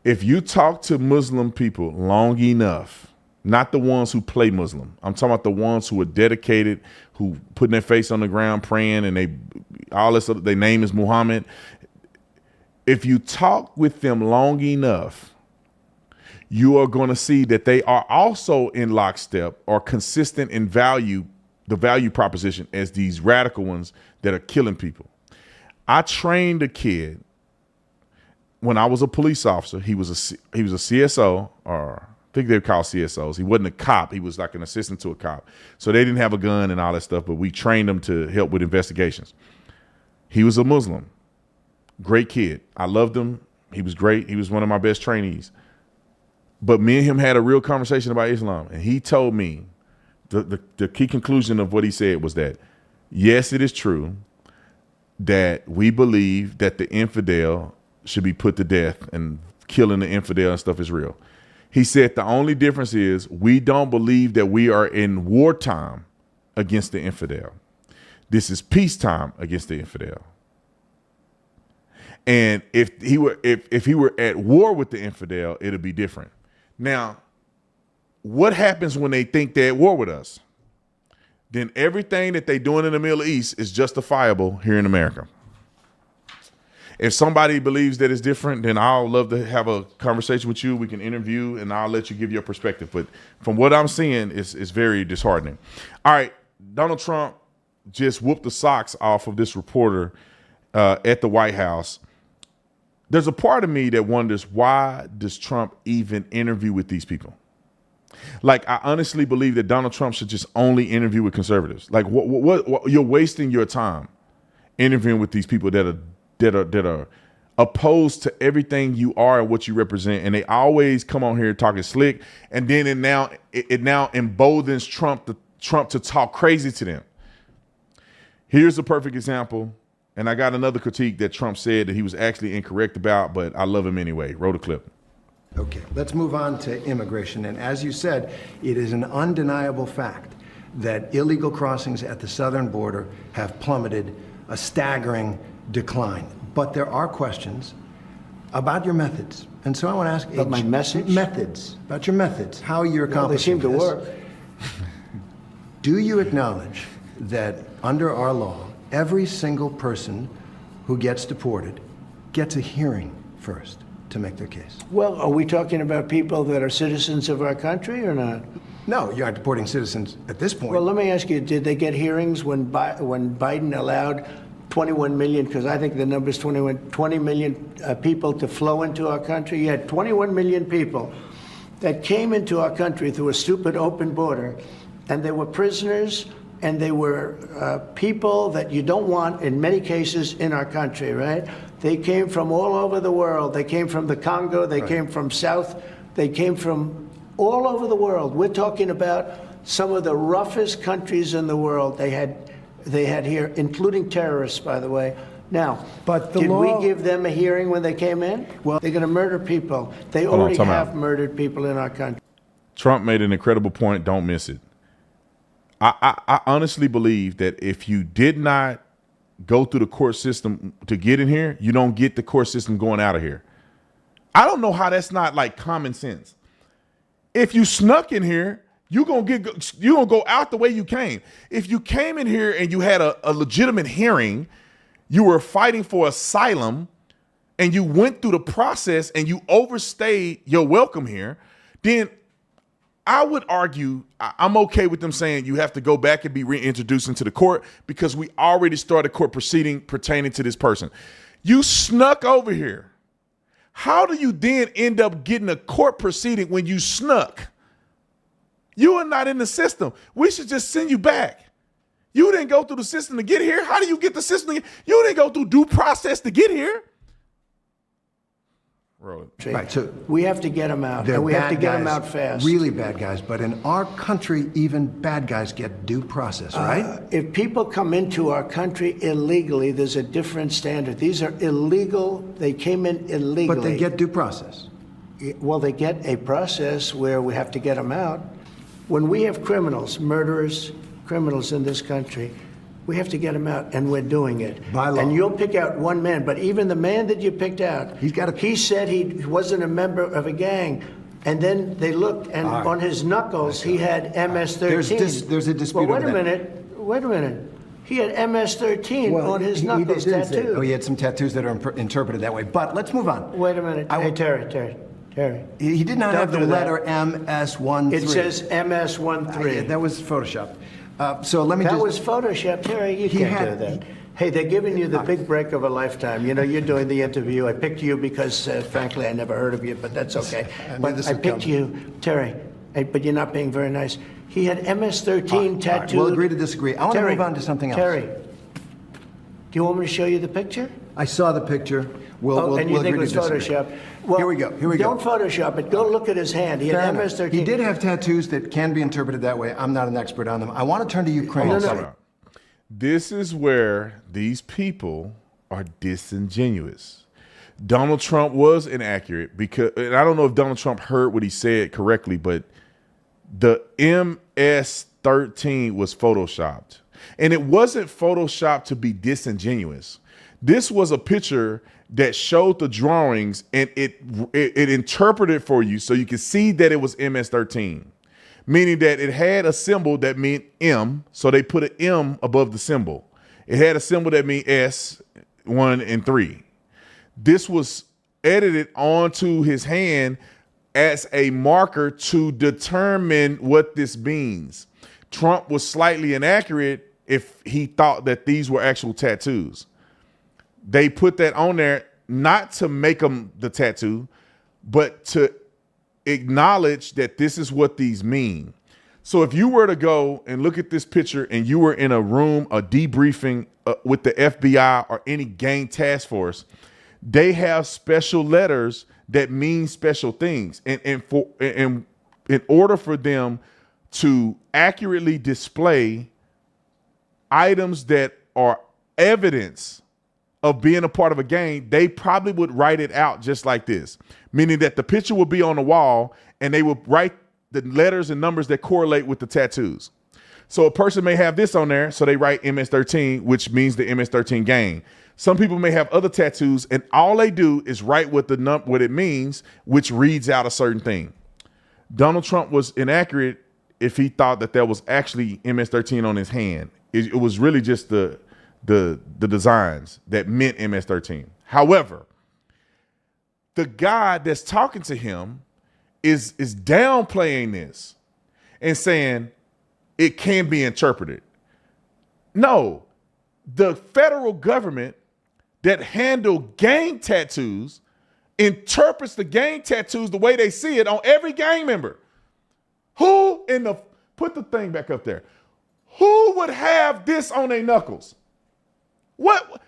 If you talk to Muslim people long enough, not the ones who play Muslim, I'm talking about the ones who are dedicated, who putting their face on the ground praying, and their name is Muhammad. If you talk with them long enough, you are going to see that they are also in lockstep or consistent in value, the value proposition, as these radical ones that are killing people. I trained a kid when I was a police officer. He was a CSO, or I think they were called CSOs. He wasn't a cop. He was like an assistant to a cop. So they didn't have a gun and all that stuff, but we trained him to help with investigations. He was a Muslim. Great kid. I loved him. He was great. He was one of my best trainees. But me and him had a real conversation about Islam. And he told me the key conclusion of what he said was that, yes, it is true that we believe that the infidel should be put to death and killing the infidel and stuff is real. He said the only difference is we don't believe that we are in wartime against the infidel. This is peacetime against the infidel. And if he were at war with the infidel, it'd be different. Now, what happens when they think they're at war with us? Then everything that they're doing in the Middle East is justifiable here in America. If somebody believes that it's different, then I'll love to have a conversation with you. We can interview, and I'll let you give your perspective. But from what I'm seeing, it's very disheartening. All right, Donald Trump just whooped the socks off of this reporter at the White House. There's a part of me that wonders, why does Trump even interview with these people? Like, I honestly believe that Donald Trump should just only interview with conservatives. Like, what you're wasting your time interviewing with these people that are opposed to everything you are and what you represent, and they always come on here talking slick, and then it now emboldens Trump to talk crazy to them. Here's a perfect example. And I got another critique that Trump said that he was actually incorrect about, but I love him anyway. Roll the clip. Okay, let's move on to immigration. And as you said, it is an undeniable fact that illegal crossings at the southern border have plummeted, a staggering decline. But there are questions about your methods. And so I want to ask about my message? Methods, about your methods, how you're accomplishing They seem to work. Do you acknowledge that under our law, every single person who gets deported gets a hearing first to make their case? Well, are we talking about people that are citizens of our country or not? No, you aren't deporting citizens at this point. Well, let me ask you, did they get hearings when Biden allowed 21 million, because I think the number is 20 million people to flow into our country? You had 21 million people that came into our country through a stupid open border, and they were prisoners, and they were people that you don't want in many cases in our country, right? They came from all over the world. They came from the Congo. They came from South. They came from all over the world. We're talking about some of the roughest countries in the world they had here, including terrorists, by the way. Now, but did we give them a hearing when they came in? Well, they're going to murder people. They already have murdered people in our country. Trump made an incredible point. Don't miss it. I honestly believe that if you did not go through the court system to get in here, you don't get the court system going out of here. I don't know how that's not like common sense. If you snuck in here, you're gonna go out the way you came. If you came in here and you had a legitimate hearing, you were fighting for asylum, and you went through the process and you overstayed your welcome here, then I would argue I'm okay with them saying you have to go back and be reintroduced into the court because we already started court proceeding pertaining to this person. You snuck over here. How do you then end up getting a court proceeding when you snuck? You are not in the system. We should just send you back. You didn't go through the system to get here. How do you get the system? You didn't go through due process to get here. Right, so we have to get them out, and we have to get them out fast. Really bad guys, but in our country, even bad guys get due process, right? If people come into our country illegally, there's a different standard. These are illegal. They came in illegally. But they get due process. Well, they get a process where we have to get them out. When we have criminals, murderers, criminals in this country, we have to get him out, and we're doing it. By law. And you'll pick out one man, but even the man that you picked out, he said he wasn't a member of a gang. And then they looked, and on his knuckles, he had MS-13. There's a dispute over that. Wait a minute. He had MS-13 on his knuckles tattooed. He had some tattoos that are interpreted that way. But let's move on. Wait a minute. Hey, Terry. He did not have the letter MS-13. It says MS-13. That was Photoshopped. So let me That was Photoshop, Terry. You can't do that. Hey, they're giving you the big break of a lifetime. You know, you're doing the interview. I picked you because, frankly, I never heard of you, but that's okay. But I picked you, Terry. But you're not being very nice. He had MS-13 tattooed. Right, we'll agree to disagree. I want to move on to something else. Terry, do you want me to show you the picture? I saw the picture. And you think it was Photoshop? Well, here we go. Don't Photoshop it. Go look at his hand. He had MS-13. He did have tattoos that can be interpreted that way. I'm not an expert on them. I want to turn to Ukraine. This is where these people are disingenuous. Donald Trump was inaccurate because, and I don't know if Donald Trump heard what he said correctly, but the MS-13 was Photoshopped. And it wasn't Photoshopped to be disingenuous. This was a picture that showed the drawings and it interpreted for you so you could see that it was MS-13, meaning that it had a symbol that meant M, so they put an M above the symbol. It had a symbol that meant S, 1 and 3. This was edited onto his hand as a marker to determine what this means. Trump was slightly inaccurate if he thought that these were actual tattoos. They put that on there not to make them the tattoo, but to acknowledge that this is what these mean. So if you were to go and look at this picture and you were in a room, a debriefing with the FBI or any gang task force, they have special letters that mean special things. And in order for them to accurately display items that are evidence of being a part of a gang, they probably would write it out just like this, meaning that the picture would be on the wall and they would write the letters and numbers that correlate with the tattoos. So a person may have this on there, so they write MS-13, which means the MS-13 gang. Some people may have other tattoos, and all they do is write what it means, which reads out a certain thing. Donald Trump was inaccurate if he thought that there was actually MS-13 on his hand. It was really just the designs that meant MS-13. However, the guy that's talking to him is downplaying this and saying it can be interpreted. No, the federal government that handle gang tattoos interprets the gang tattoos the way they see it on every gang member. Put the thing back up there. Who would have this on their knuckles? What?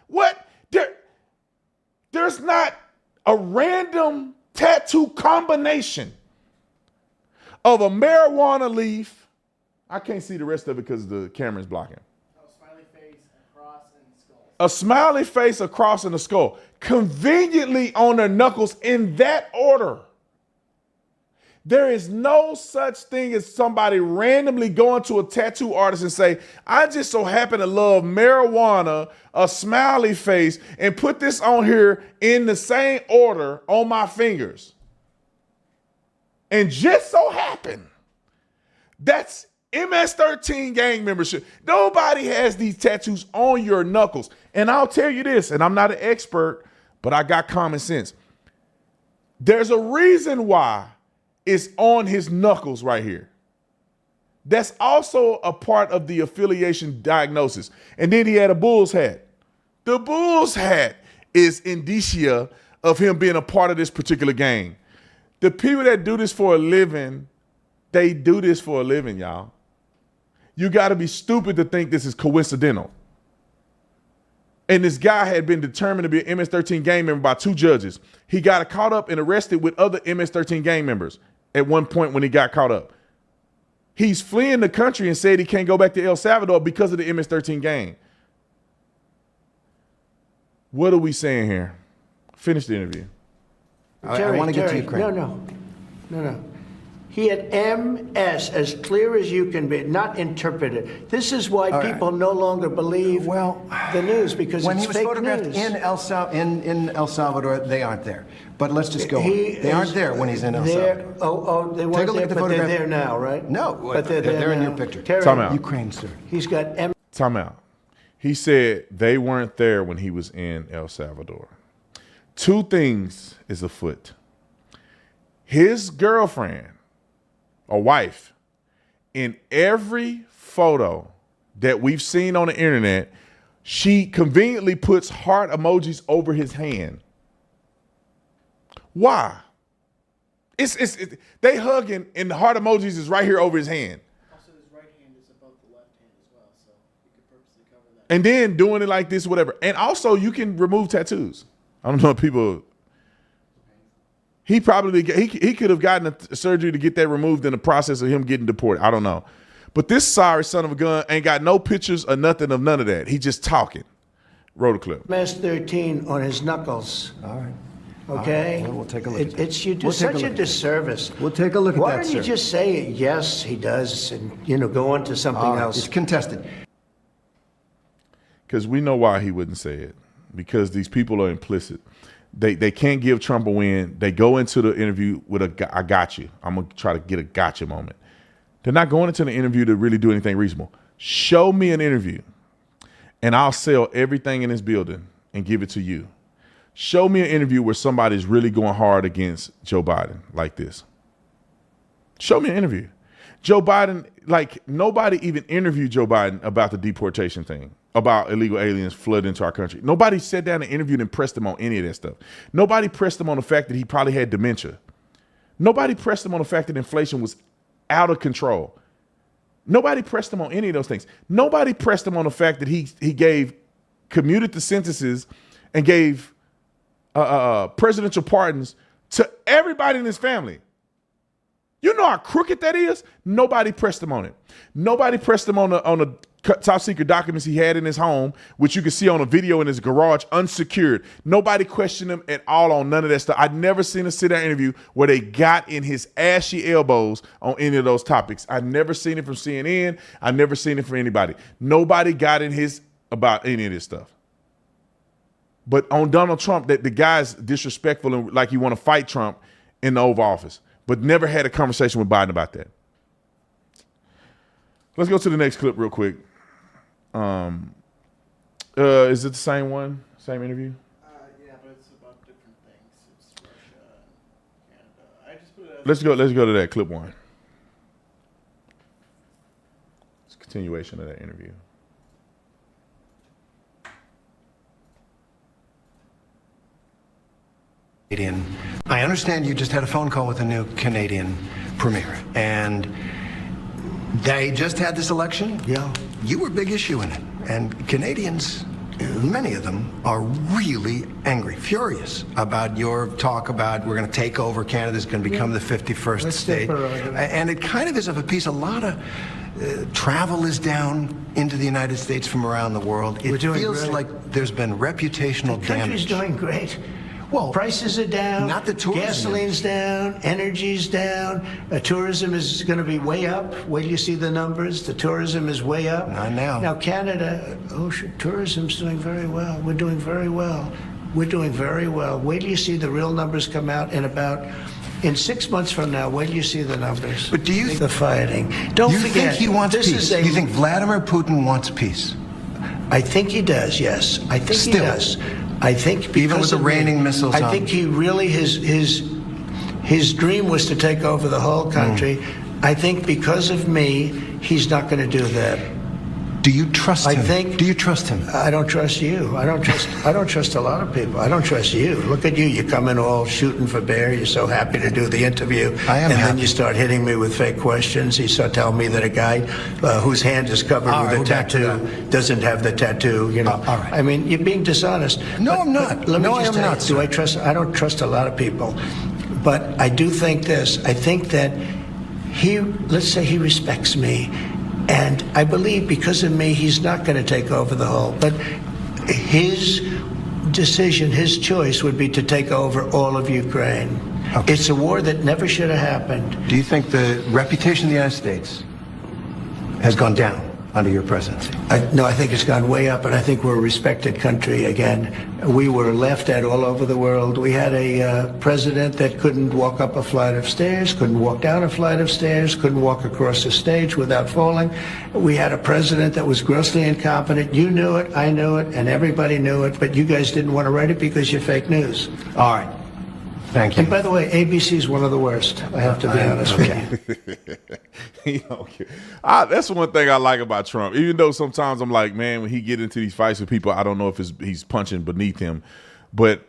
There's not a random tattoo combination of a marijuana leaf. I can't see the rest of it because the camera's blocking. A smiley face, a cross, and a skull. Conveniently on their knuckles in that order. There is no such thing as somebody randomly going to a tattoo artist and say, I just so happen to love marijuana, a smiley face, and put this on here in the same order on my fingers. And just so happen, that's MS-13 gang membership. Nobody has these tattoos on your knuckles. And I'll tell you this, and I'm not an expert, but I got common sense. There's a reason why it's on his knuckles right here. That's also a part of the affiliation diagnosis. And then he had a Bulls hat. The Bulls hat is indicia of him being a part of this particular gang. The people that do this for a living, they do this for a living, y'all. You got to be stupid to think this is coincidental. And this guy had been determined to be an MS-13 gang member by 2 judges. He got caught up and arrested with other MS-13 gang members at one point when he got caught up. He's fleeing the country and said he can't go back to El Salvador because of the MS-13 gang. What are we saying here? Finish the interview. I want to get to Ukraine. No. He had MS as clear as you can be, not interpreted. This is why people no longer believe the news, because when it's he was fake photographed news. in El Salvador, they aren't there. But let's just go on. They aren't there when he's in El Salvador. They weren't there, but they're there now, right? No, but they're in now. your picture. Time out. Ukraine, sir. He's got MS. Time out. He said they weren't there when he was in El Salvador. 2 things is afoot. His girlfriend, a wife, in every photo that we've seen on the internet, she conveniently puts heart emojis over his hand. Why? They hugging and the heart emojis is right here over his hand. Also, his right hand is above the left hand as well, so you could purposely cover that. And then doing it like this, whatever. And also, you can remove tattoos. I don't know if people. He probably he could have gotten a surgery to get that removed in the process of him getting deported. I don't know. But this sorry son of a gun ain't got no pictures or nothing of none of that. He just talking. Roll the clip. MS-13 on his knuckles. All right. Okay? Well, we'll take a look at that. It's you do such a disservice. We'll take a look at that, Why don't you sir. just say, yes, he does, and, go on to something else? It's contested. Because we know why he wouldn't say it. Because these people are implicit. They can't give Trump a win. They go into the interview with I got you. I'm going to try to get a gotcha moment. They're not going into the interview to really do anything reasonable. Show me an interview, and I'll sell everything in this building and give it to you. Show me an interview where somebody's really going hard against Joe Biden like this. Show me an interview. Joe Biden, like nobody even interviewed Joe Biden about the deportation thing, about illegal aliens flooding into our country. Nobody sat down and interviewed and pressed him on any of that stuff. Nobody pressed him on the fact that he probably had dementia. Nobody pressed him on the fact that inflation was out of control. Nobody pressed him on any of those things. Nobody pressed him on the fact that he commuted the sentences and gave presidential pardons to everybody in his family. You know how crooked that is? Nobody pressed him on it. Nobody pressed him on the top secret documents he had in his home, which you can see on a video in his garage, unsecured. Nobody questioned him at all on none of that stuff. I'd never seen a sit-down interview where they got in his ashy elbows on any of those topics. I've never seen it from CNN. I've never seen it from anybody. Nobody got in his about any of this stuff. But on Donald Trump, that the guy's disrespectful and like you want to fight Trump in the Oval Office, but never had a conversation with Biden about that. Let's go to the next clip real quick. Is it the same one? Same interview? Yeah, but it's about different things. It's Russia and Canada. I just put it as Let's go to that clip one. It's a continuation of that interview. I understand you just had a phone call with the new Canadian premier, and they just had this election. Yeah, you were a big issue in it, and Canadians, many of them, are really angry, furious about your talk about we're going to take over. Canada's going to become the 51st state, and it kind of is of a piece. A lot of travel is down into the United States from around the world. It feels like there's been reputational damage. The country's doing great. Well, prices are down. Not the tourism. Gasoline's down. Energy's down. Tourism is going to be way up. Wait till you see the numbers. The tourism is way up. Not now. Now Canada, tourism's doing very well. We're doing very well. We're doing very well. Wait till you see the real numbers come out in 6 months from now. Wait till you see the numbers. But do you think the fighting? Don't you forget. Think he wants this peace? Is you think Vladimir Putin wants peace? I think he does. Yes, I think he does. I think even with the raining missiles. I think he really his dream was to take over the whole country. I think because of me, he's not going to do that. Do you trust him? I think. Do you trust him? I don't trust you. I don't trust a lot of people. I don't trust you. Look at you. You come in all shooting for bear. You're so happy to do the interview. I am and happy. Then you start hitting me with fake questions. You start telling me that a guy whose hand is covered with a tattoo doesn't have the tattoo. You know. All right. I mean, you're being dishonest. No, I'm not. Let me No, just I am tell not, you, sir. I don't trust a lot of people, but I do think this. I think that let's say he respects me. And I believe because of me, he's not going to take over the whole. But his decision, his choice would be to take over all of Ukraine. Okay. It's a war that never should have happened. Do you think the reputation of the United States has gone down under your presidency? No, I think it's gone way up, and I think we're a respected country again. We were laughed at all over the world. We had a president that couldn't walk up a flight of stairs, couldn't walk down a flight of stairs, couldn't walk across a stage without falling. We had a president that was grossly incompetent. You knew it, I knew it, and everybody knew it, but you guys didn't want to write it because you're fake news. All right. Thank you. And by the way, ABC is one of the worst. I have to be honest with you. That's one thing I like about Trump. Even though sometimes I'm like, man, when he get into these fights with people, I don't know if he's punching beneath him, but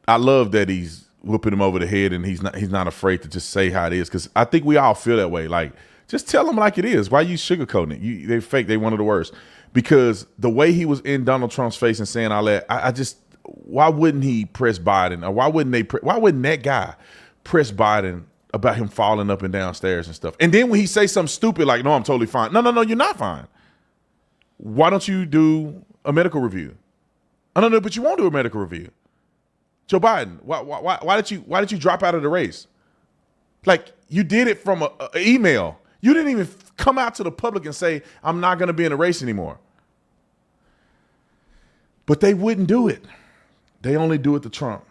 I love that he's whooping him over the head and he's not afraid to just say how it is, because I think we all feel that way. Like, just tell them like it is. Why you sugarcoating it? They're fake. They're one of the worst. Because the way he was in Donald Trump's face and saying all that, I just. Why wouldn't he press Biden, or why wouldn't that guy press Biden about him falling up and down stairs and stuff? And then when he say something stupid like, "No, I'm totally fine." No, you're not fine. Why don't you do a medical review? I don't know, but you won't do a medical review. Joe Biden, why did you drop out of the race? Like, you did it from an email. You didn't even come out to the public and say, "I'm not going to be in the race anymore." But they wouldn't do it. They only do it to Trump.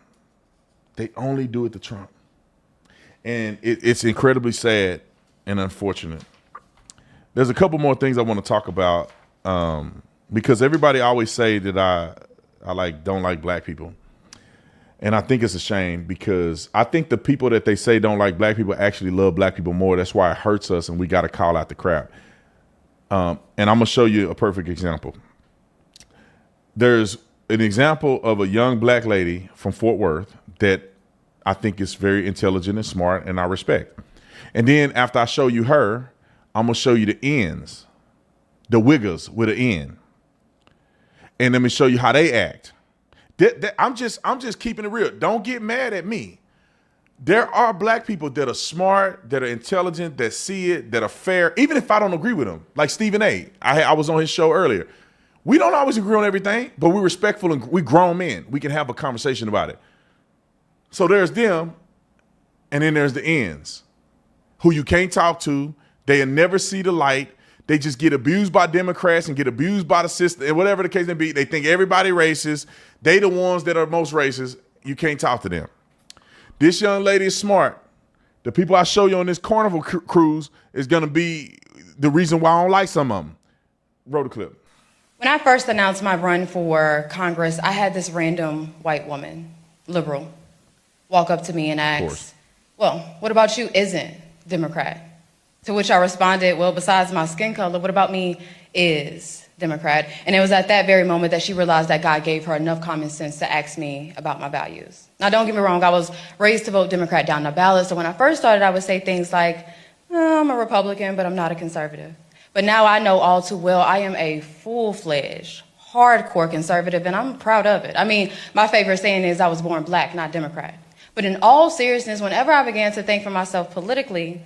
They only do it to Trump. And it's incredibly sad and unfortunate. There's a couple more things I want to talk about because everybody always say that I don't like black people. And I think it's a shame, because I think the people that they say don't like black people actually love black people more. That's why it hurts us, and we got to call out the crap. And I'm going to show you a perfect example. There's an example of a young black lady from Fort Worth that I think is very intelligent and smart, and I respect. And then after I show you her, I'm going to show you the ends, the wiggers with an N. And let me show you how they act. I'm just keeping it real. Don't get mad at me. There are black people that are smart, that are intelligent, that see it, that are fair, even if I don't agree with them. Like Stephen A. I was on his show earlier. We don't always agree on everything, but we're respectful and we grown men. We can have a conversation about it. So there's them, and then there's the ends, who you can't talk to. They'll never see the light. They just get abused by Democrats and get abused by the system, and whatever the case may be. They think everybody racist. They the ones that are most racist. You can't talk to them. This young lady is smart. The people I show you on this Carnival cruise is going to be the reason why I don't like some of them. Roll the clip. When I first announced my run for Congress, I had this random white woman, liberal, walk up to me and ask, well, what about you isn't Democrat? To which I responded, well, besides my skin color, what about me is Democrat? And it was at that very moment that she realized that God gave her enough common sense to ask me about my values. Now, don't get me wrong, I was raised to vote Democrat down the ballot, so when I first started, I would say things like, I'm a Republican, but I'm not a conservative. But now I know all too well I am a full-fledged, hardcore conservative, and I'm proud of it. I mean, my favorite saying is I was born black, not Democrat. But in all seriousness, whenever I began to think for myself politically,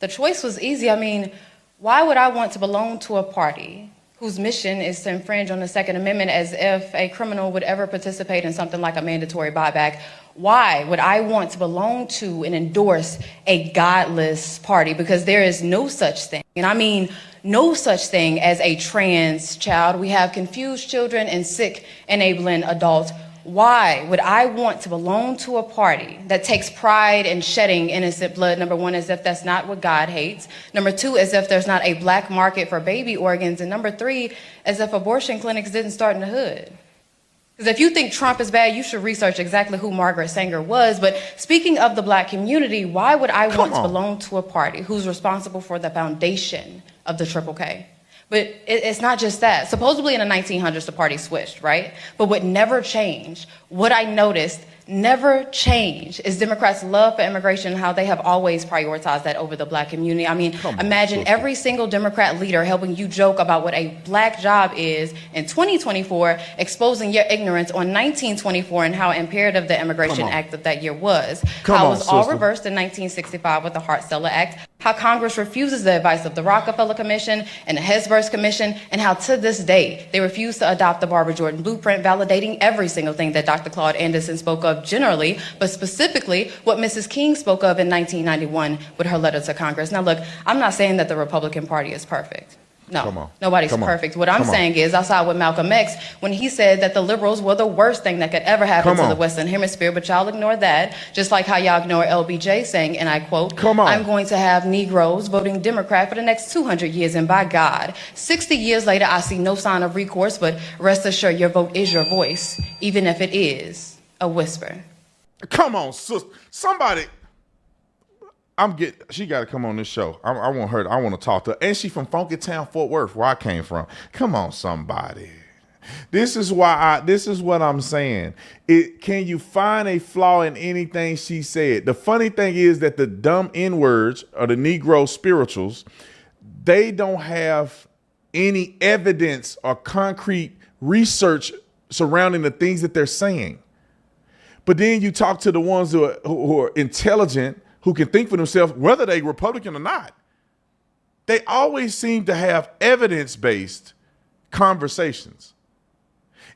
the choice was easy. I mean, why would I want to belong to a party whose mission is to infringe on the Second Amendment as if a criminal would ever participate in something like a mandatory buyback? Why would I want to belong to and endorse a godless party? Because there is no such thing, and I mean no such thing as a trans child. We have confused children and sick, enabling adults. Why would I want to belong to a party that takes pride in shedding innocent blood? Number one, as if that's not what God hates. Number two, as if there's not a black market for baby organs. And number three, as if abortion clinics didn't start in the hood. Because if you think Trump is bad, you should research exactly who Margaret Sanger was. But speaking of the black community, why would I want to belong to a party who's responsible for the foundation of the Triple K? But it's not just that. Supposedly in the 1900s, the party switched, right? But what never changed, what I noticed never changed, is Democrats' love for immigration and how they have always prioritized that over the black community. I mean, imagine every single Democrat leader helping you joke about what a black job is in 2024, exposing your ignorance on 1924 and how imperative the Immigration Act of that year was. How it was all reversed in 1965 with the Hart-Celler Act. How Congress refuses the advice of the Rockefeller Commission and the Hesburgh Commission, and how to this day they refuse to adopt the Barbara Jordan blueprint, validating every single thing that Dr. Claude Anderson spoke of generally, but specifically what Mrs. King spoke of in 1991 with her letter to Congress. Now look, I'm not saying that the Republican Party is perfect. No, nobody's perfect. What I'm saying is I saw with Malcolm X when he said that the liberals were the worst thing that could ever happen to the Western Hemisphere, but y'all ignore that, just like how y'all ignore LBJ saying, and I quote, I'm going to have Negroes voting Democrat for the next 200 years, and by God, 60 years later, I see no sign of recourse, but rest assured your vote is your voice, even if it is a whisper. Come on, sister. Somebody... she got to come on this show. I want her. I want to talk to her. And she from Funky Town, Fort Worth, where I came from. Come on, somebody. This is what I'm saying. Can you find a flaw in anything she said? The funny thing is that the dumb N-words or the Negro spirituals, they don't have any evidence or concrete research surrounding the things that they're saying. But then you talk to the ones who are intelligent, who can think for themselves, whether they Republican or not. They always seem to have evidence-based conversations.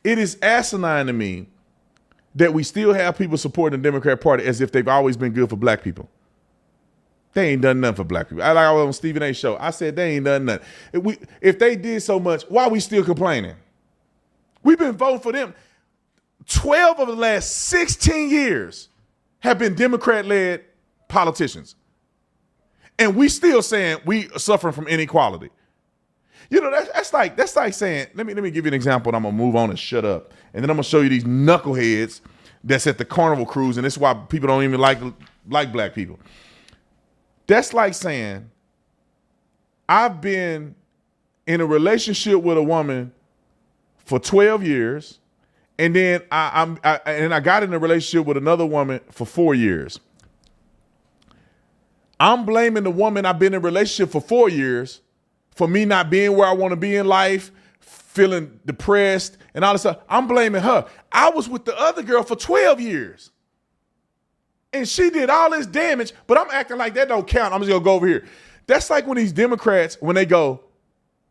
It is asinine to me that we still have people supporting the Democrat Party as if they've always been good for black people. They ain't done nothing for black people. I was on Stephen A. show. I said they ain't done nothing. If they did so much, why are we still complaining? We've been voting for them. 12 of the last 16 years have been Democrat-led politicians. And we still saying we are suffering from inequality. You know, that's like saying, let me give you an example, and I'm gonna move on and shut up. And then I'm gonna show you these knuckleheads that's at the Carnival cruise, and this is why people don't even like black people. That's like saying, I've been in a relationship with a woman for 12 years, and then I got in a relationship with another woman for 4 years. I'm blaming the woman I've been in a relationship for 4 years for me not being where I want to be in life, feeling depressed and all this stuff. I'm blaming her. I was with the other girl for 12 years. And she did all this damage, but I'm acting like that don't count. I'm just gonna go over here. That's like when these Democrats, when they go,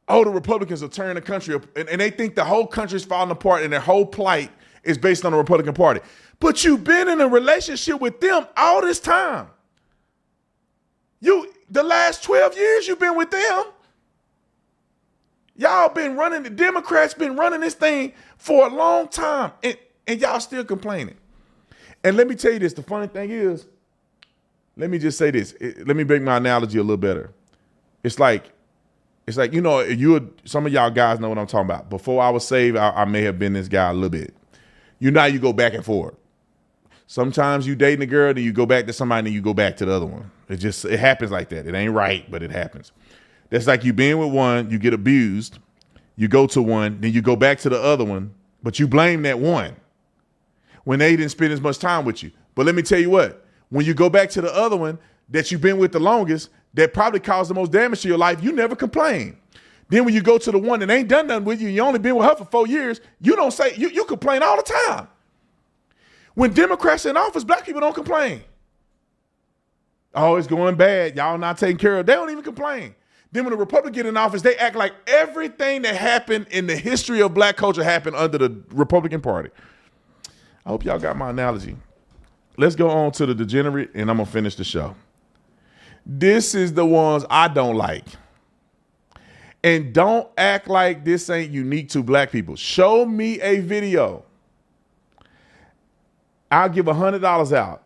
oh, the Republicans are tearing the country up, and they think the whole country's falling apart and their whole plight is based on the Republican Party. But you've been in a relationship with them all this time. The last 12 years you've been with them. Y'all been running, the Democrats been running this thing for a long time, and y'all still complaining. And let me tell you this, the funny thing is, let me just say this. Let me make my analogy a little better. It's like, you know, some of y'all guys know what I'm talking about. Before I was saved, I may have been this guy a little bit. You go back and forth. Sometimes you dating a girl, then you go back to somebody, then you go back to the other one. It happens like that. It ain't right, but it happens. That's like you being with one, you get abused, you go to one, then you go back to the other one, but you blame that one when they didn't spend as much time with you. But let me tell you what, when you go back to the other one that you've been with the longest, that probably caused the most damage to your life, you never complain. Then when you go to the one that ain't done nothing with you, you only been with her for 4 years, you don't say, you complain all the time. When Democrats in office, black people don't complain. Oh, it's going bad. Y'all not taking care of it. They don't even complain. Then when the Republican in office, they act like everything that happened in the history of black culture happened under the Republican Party. I hope y'all got my analogy. Let's go on to the degenerate, and I'm going to finish the show. This is the ones I don't like. And don't act like this ain't unique to black people. Show me a video. I'll give $100 out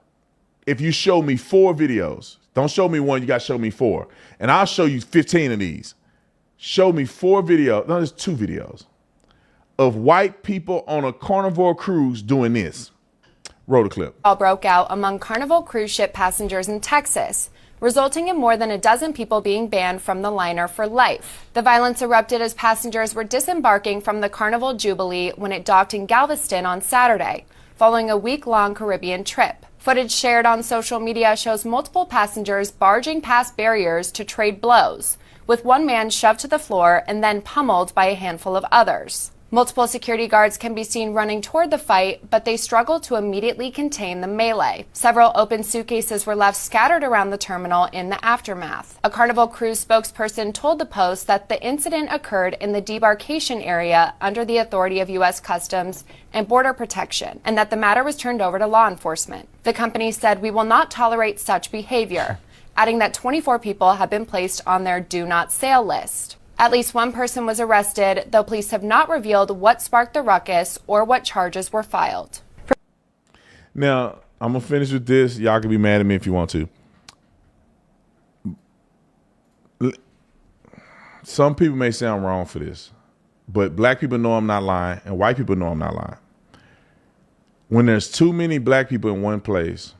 if you show me 4 videos. Don't show me one, you got to show me 4. And I'll show you 15 of these. Show me 4 videos, no, there's 2 videos of white people on a Carnival cruise doing this. Roll the clip. All broke out among Carnival cruise ship passengers in Texas, resulting in more than a dozen people being banned from the liner for life. The violence erupted as passengers were disembarking from the Carnival Jubilee when it docked in Galveston on Saturday, following a week-long Caribbean trip. Footage shared on social media shows multiple passengers barging past barriers to trade blows, with one man shoved to the floor and then pummeled by a handful of others. Multiple security guards can be seen running toward the fight, but they struggled to immediately contain the melee. Several open suitcases were left scattered around the terminal in the aftermath. A Carnival Cruise spokesperson told the Post that the incident occurred in the debarkation area under the authority of U.S. Customs and Border Protection, and that the matter was turned over to law enforcement. The company said, "We will not tolerate such behavior," adding that 24 people have been placed on their do not sail list. At least one person was arrested, though police have not revealed what sparked the ruckus or what charges were filed. Now, I'm going to finish with this. Y'all can be mad at me if you want to. Some people may sound wrong for this, but black people know I'm not lying, and white people know I'm not lying. When there's too many black people in one place,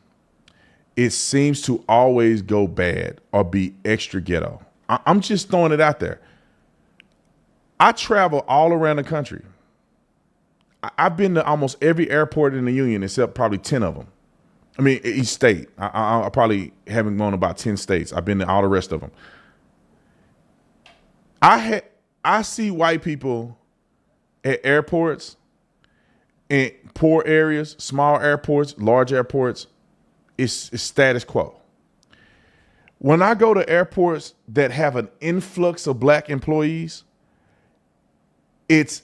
it seems to always go bad or be extra ghetto. I'm just throwing it out there. I travel all around the country. I've been to almost every airport in the union except probably 10 of them. I mean, each state. I probably haven't gone about 10 states. I've been to all the rest of them. I see white people at airports, in poor areas, small airports, large airports. It's status quo. When I go to airports that have an influx of black employees, it's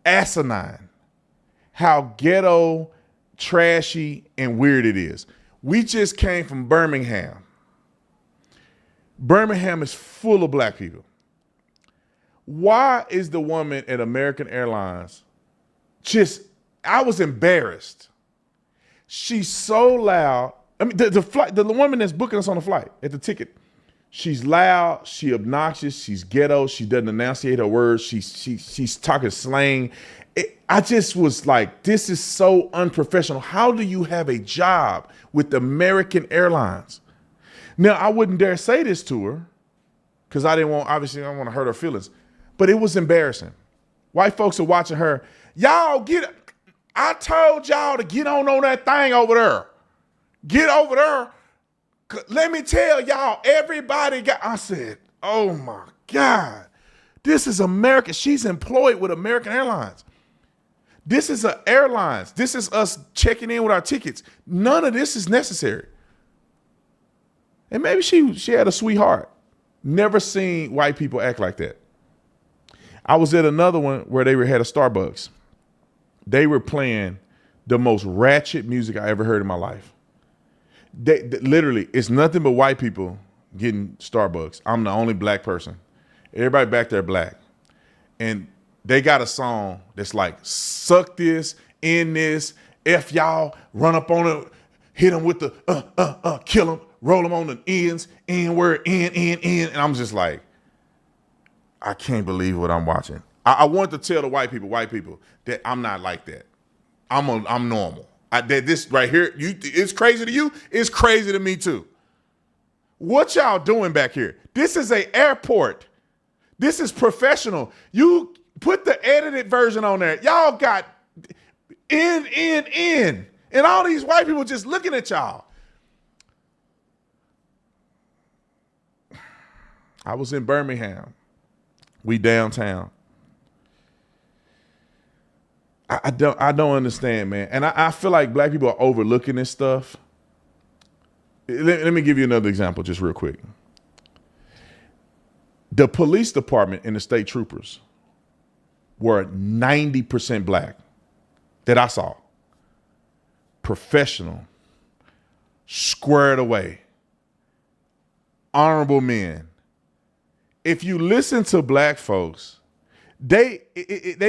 asinine how ghetto, trashy, and weird it is. We just came from Birmingham. Birmingham is full of black people. Why is the woman at American Airlines I was embarrassed. She's so loud. I mean, the woman that's booking us on the flight at the ticket, she's loud, she obnoxious, she's ghetto, she doesn't enunciate her words, she's talking slang. I just was like, this is so unprofessional. How do you have a job with American Airlines? Now, I wouldn't dare say this to her because obviously I don't want to hurt her feelings, but it was embarrassing. White folks are watching her. I told y'all to get on that thing over there. Get over there. Let me tell y'all, I said, oh my God, this is America. She's employed with American Airlines. This is a airlines. This is us checking in with our tickets. None of this is necessary. And maybe she had a sweetheart. Never seen white people act like that. I was at another one where they had a Starbucks. They were playing the most ratchet music I ever heard in my life. They literally, it's nothing but white people getting Starbucks. I'm the only black person. Everybody back there black. And they got a song that's like, suck this, end this, F y'all, run up on it, hit them with the, kill them, roll them on the ends, N word, N. And I'm just like, I can't believe what I'm watching. I want to tell the white people that I'm not like that. I'm normal. This right here, it's crazy to you. It's crazy to me too. What y'all doing back here? This is an airport. This is professional. You put the edited version on there. Y'all got in. And all these white people just looking at y'all. I was in Birmingham. We downtown. I don't understand, man. And I feel like black people are overlooking this stuff. Let me give you another example just real quick. The police department and the state troopers were 90% black that I saw. Professional, squared away, honorable men. If you listen to black folks, they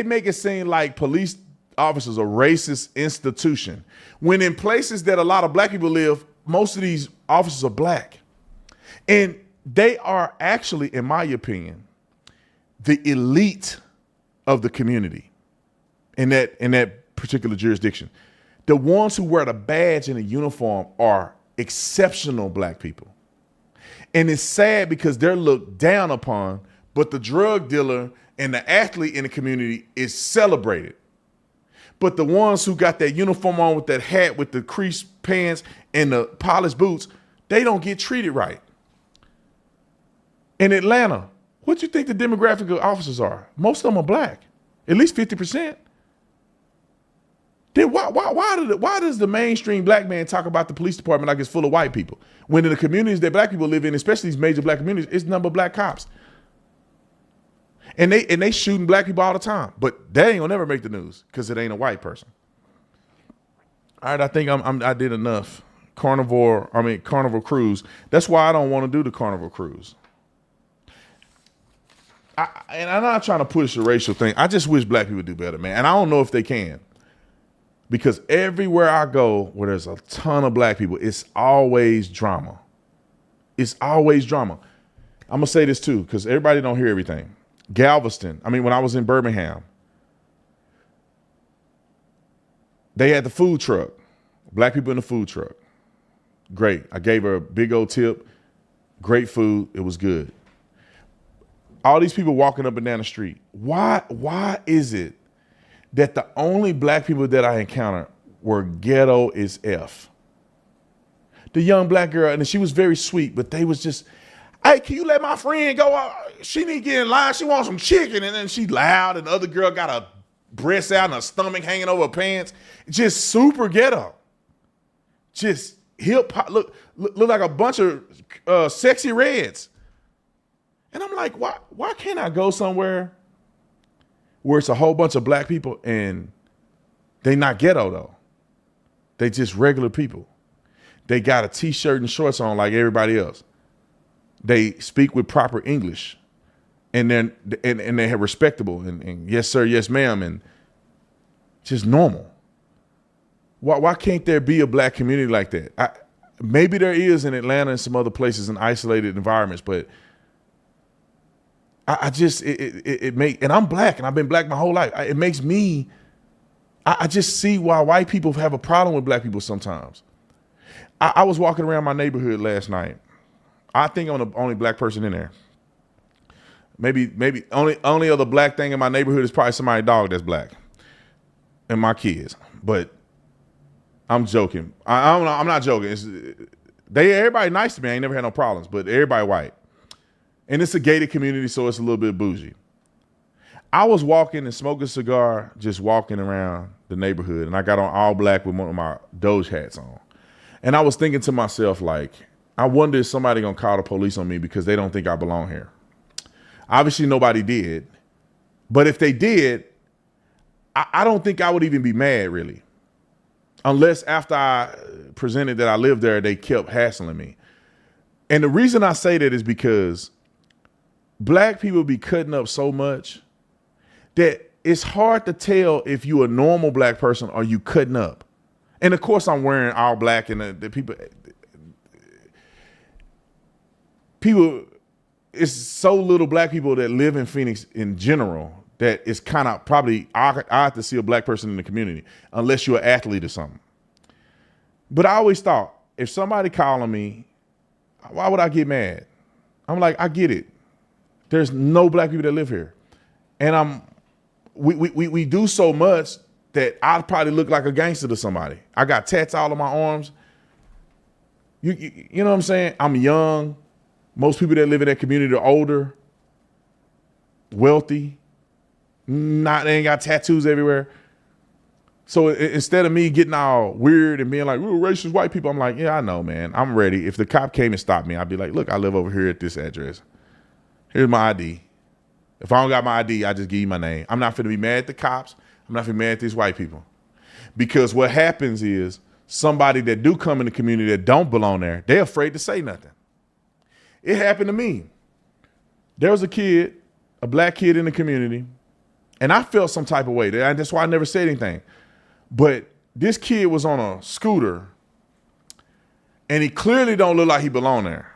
make it seem like police officers are a racist institution. When in places that a lot of black people live, most of these officers are black. And they are actually, in my opinion, the elite of the community in that particular jurisdiction. The ones who wear the badge and the uniform are exceptional black people. And it's sad because they're looked down upon, but the drug dealer and the athlete in the community is celebrated. But the ones who got that uniform on with that hat with the creased pants and the polished boots, they don't get treated right. In Atlanta, what do you think the demographic of officers are? Most of them are black, at least 50%. Then why does the mainstream black man talk about the police department like it's full of white people? When in the communities that black people live in, especially these major black communities, it's nothing but black cops. And they shooting black people all the time. But that ain't gonna never make the news because it ain't a white person. All right, I think I did enough. Carnival cruise. That's why I don't want to do the Carnival cruise. And I'm not trying to push a racial thing. I just wish black people do better, man. And I don't know if they can. Because everywhere I go where there's a ton of black people, it's always drama. It's always drama. I'm going to say this too, because everybody don't hear everything. Galveston, when I was in Birmingham, they had the food truck. Black people in the food truck. Great. I gave her a big old tip. Great food. It was good. All these people walking up and down the street. Why is it that the only black people that I encountered were ghetto as F? The young black girl, and she was very sweet, but they was just, hey, can you let my friend go? She need to get in line. She wants some chicken. And then she loud, and the other girl got her breasts out and her stomach hanging over her pants. Just super ghetto. Just hip hop. Look like a bunch of sexy reds. And I'm like, why can't I go somewhere where it's a whole bunch of black people and they not ghetto though? They just regular people. They got a t-shirt and shorts on like everybody else. They speak with proper English, and they have respectable and yes sir, yes ma'am, and just normal. Why can't there be a black community like that? Maybe there is in Atlanta and some other places in isolated environments, but and I'm black and I've been black my whole life. It makes me, I just see why white people have a problem with black people sometimes. I was walking around my neighborhood last night. I think I'm the only black person in there. Maybe only other black thing in my neighborhood is probably somebody's dog that's black and my kids. But I'm joking. I'm not joking. Everybody nice to me. I ain't never had no problems, but everybody white. And it's a gated community, so it's a little bit bougie. I was walking and smoking a cigar, just walking around the neighborhood, and I got on all black with one of my Doge hats on. And I was thinking to myself, like, I wonder if somebody gonna call the police on me because they don't think I belong here. Obviously, nobody did. But if they did, I don't think I would even be mad, really. Unless after I presented that I lived there, they kept hassling me. And the reason I say that is because black people be cutting up so much that it's hard to tell if you a normal black person or you cutting up. And of course I'm wearing all black, and the people, it's so little black people that live in Phoenix in general that it's kind of probably odd to see a black person in the community unless you're an athlete or something. But I always thought, if somebody calling me, why would I get mad? I'm like, I get it. There's no black people that live here. And we do so much that I'd probably look like a gangster to somebody. I got tats all on my arms. You know what I'm saying? I'm young. Most people that live in that community are older, wealthy, they ain't got tattoos everywhere. So instead of me getting all weird and being like, we're racist white people, I'm like, yeah, I know, man. I'm ready. If the cop came and stopped me, I'd be like, look, I live over here at this address. Here's my ID. If I don't got my ID, I just give you my name. I'm not finna be mad at the cops. I'm not finna be mad at these white people. Because what happens is somebody that do come in the community that don't belong there, they're afraid to say nothing. It happened to me. There was a kid, a black kid in the community, and I felt some type of way. That's why I never said anything. But this kid was on a scooter, and he clearly don't look like he belonged there.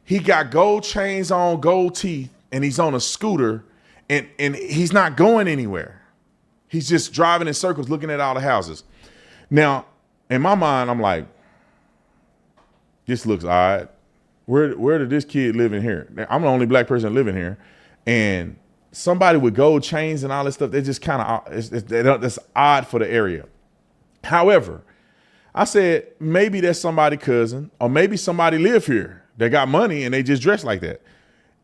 He got gold chains on, gold teeth, and he's on a scooter, and he's not going anywhere. He's just driving in circles, looking at all the houses. Now, in my mind, I'm like, this looks odd. Where did this kid live in here? I'm the only black person living here, and somebody with gold chains and all this stuff, they're just kind of, that's odd for the area. However, I said, maybe that's somebody's cousin, or maybe somebody live here. They got money and they just dress like that.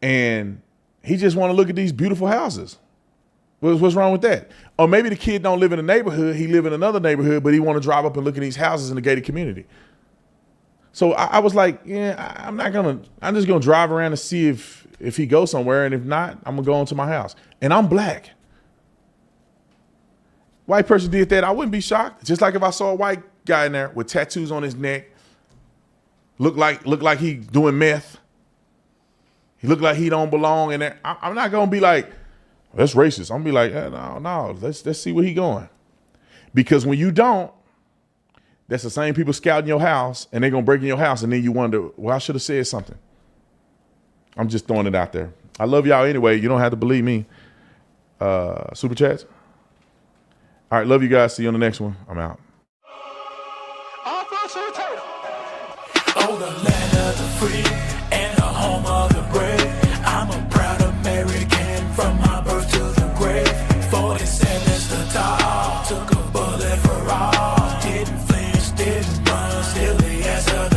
And he just want to look at these beautiful houses. What's wrong with that? Or maybe the kid don't live in a neighborhood, he live in another neighborhood, but he want to drive up and look at these houses in the gated community. So I was like, yeah, I'm just gonna drive around and see if he goes somewhere, and if not, I'm gonna go into my house. And I'm black. White person did that, I wouldn't be shocked. Just like if I saw a white guy in there with tattoos on his neck, look like he doing meth. He look like he don't belong in there. I'm not gonna be like, that's racist. I'm gonna be like, no, let's see where he going. Because when you don't, that's the same people scouting your house, and they're gonna break in your house, and then you wonder, well, I should have said something. I'm just throwing it out there. I love y'all anyway. You don't have to believe me. Super chats. All right, love you guys. See you on the next one. I'm out. Oh, the land of the free and the home of the brave. I'm a proud American from my birth to the grave. 47's the top. Took a bullet for all. Didn't flinch, didn't run. Still the answer.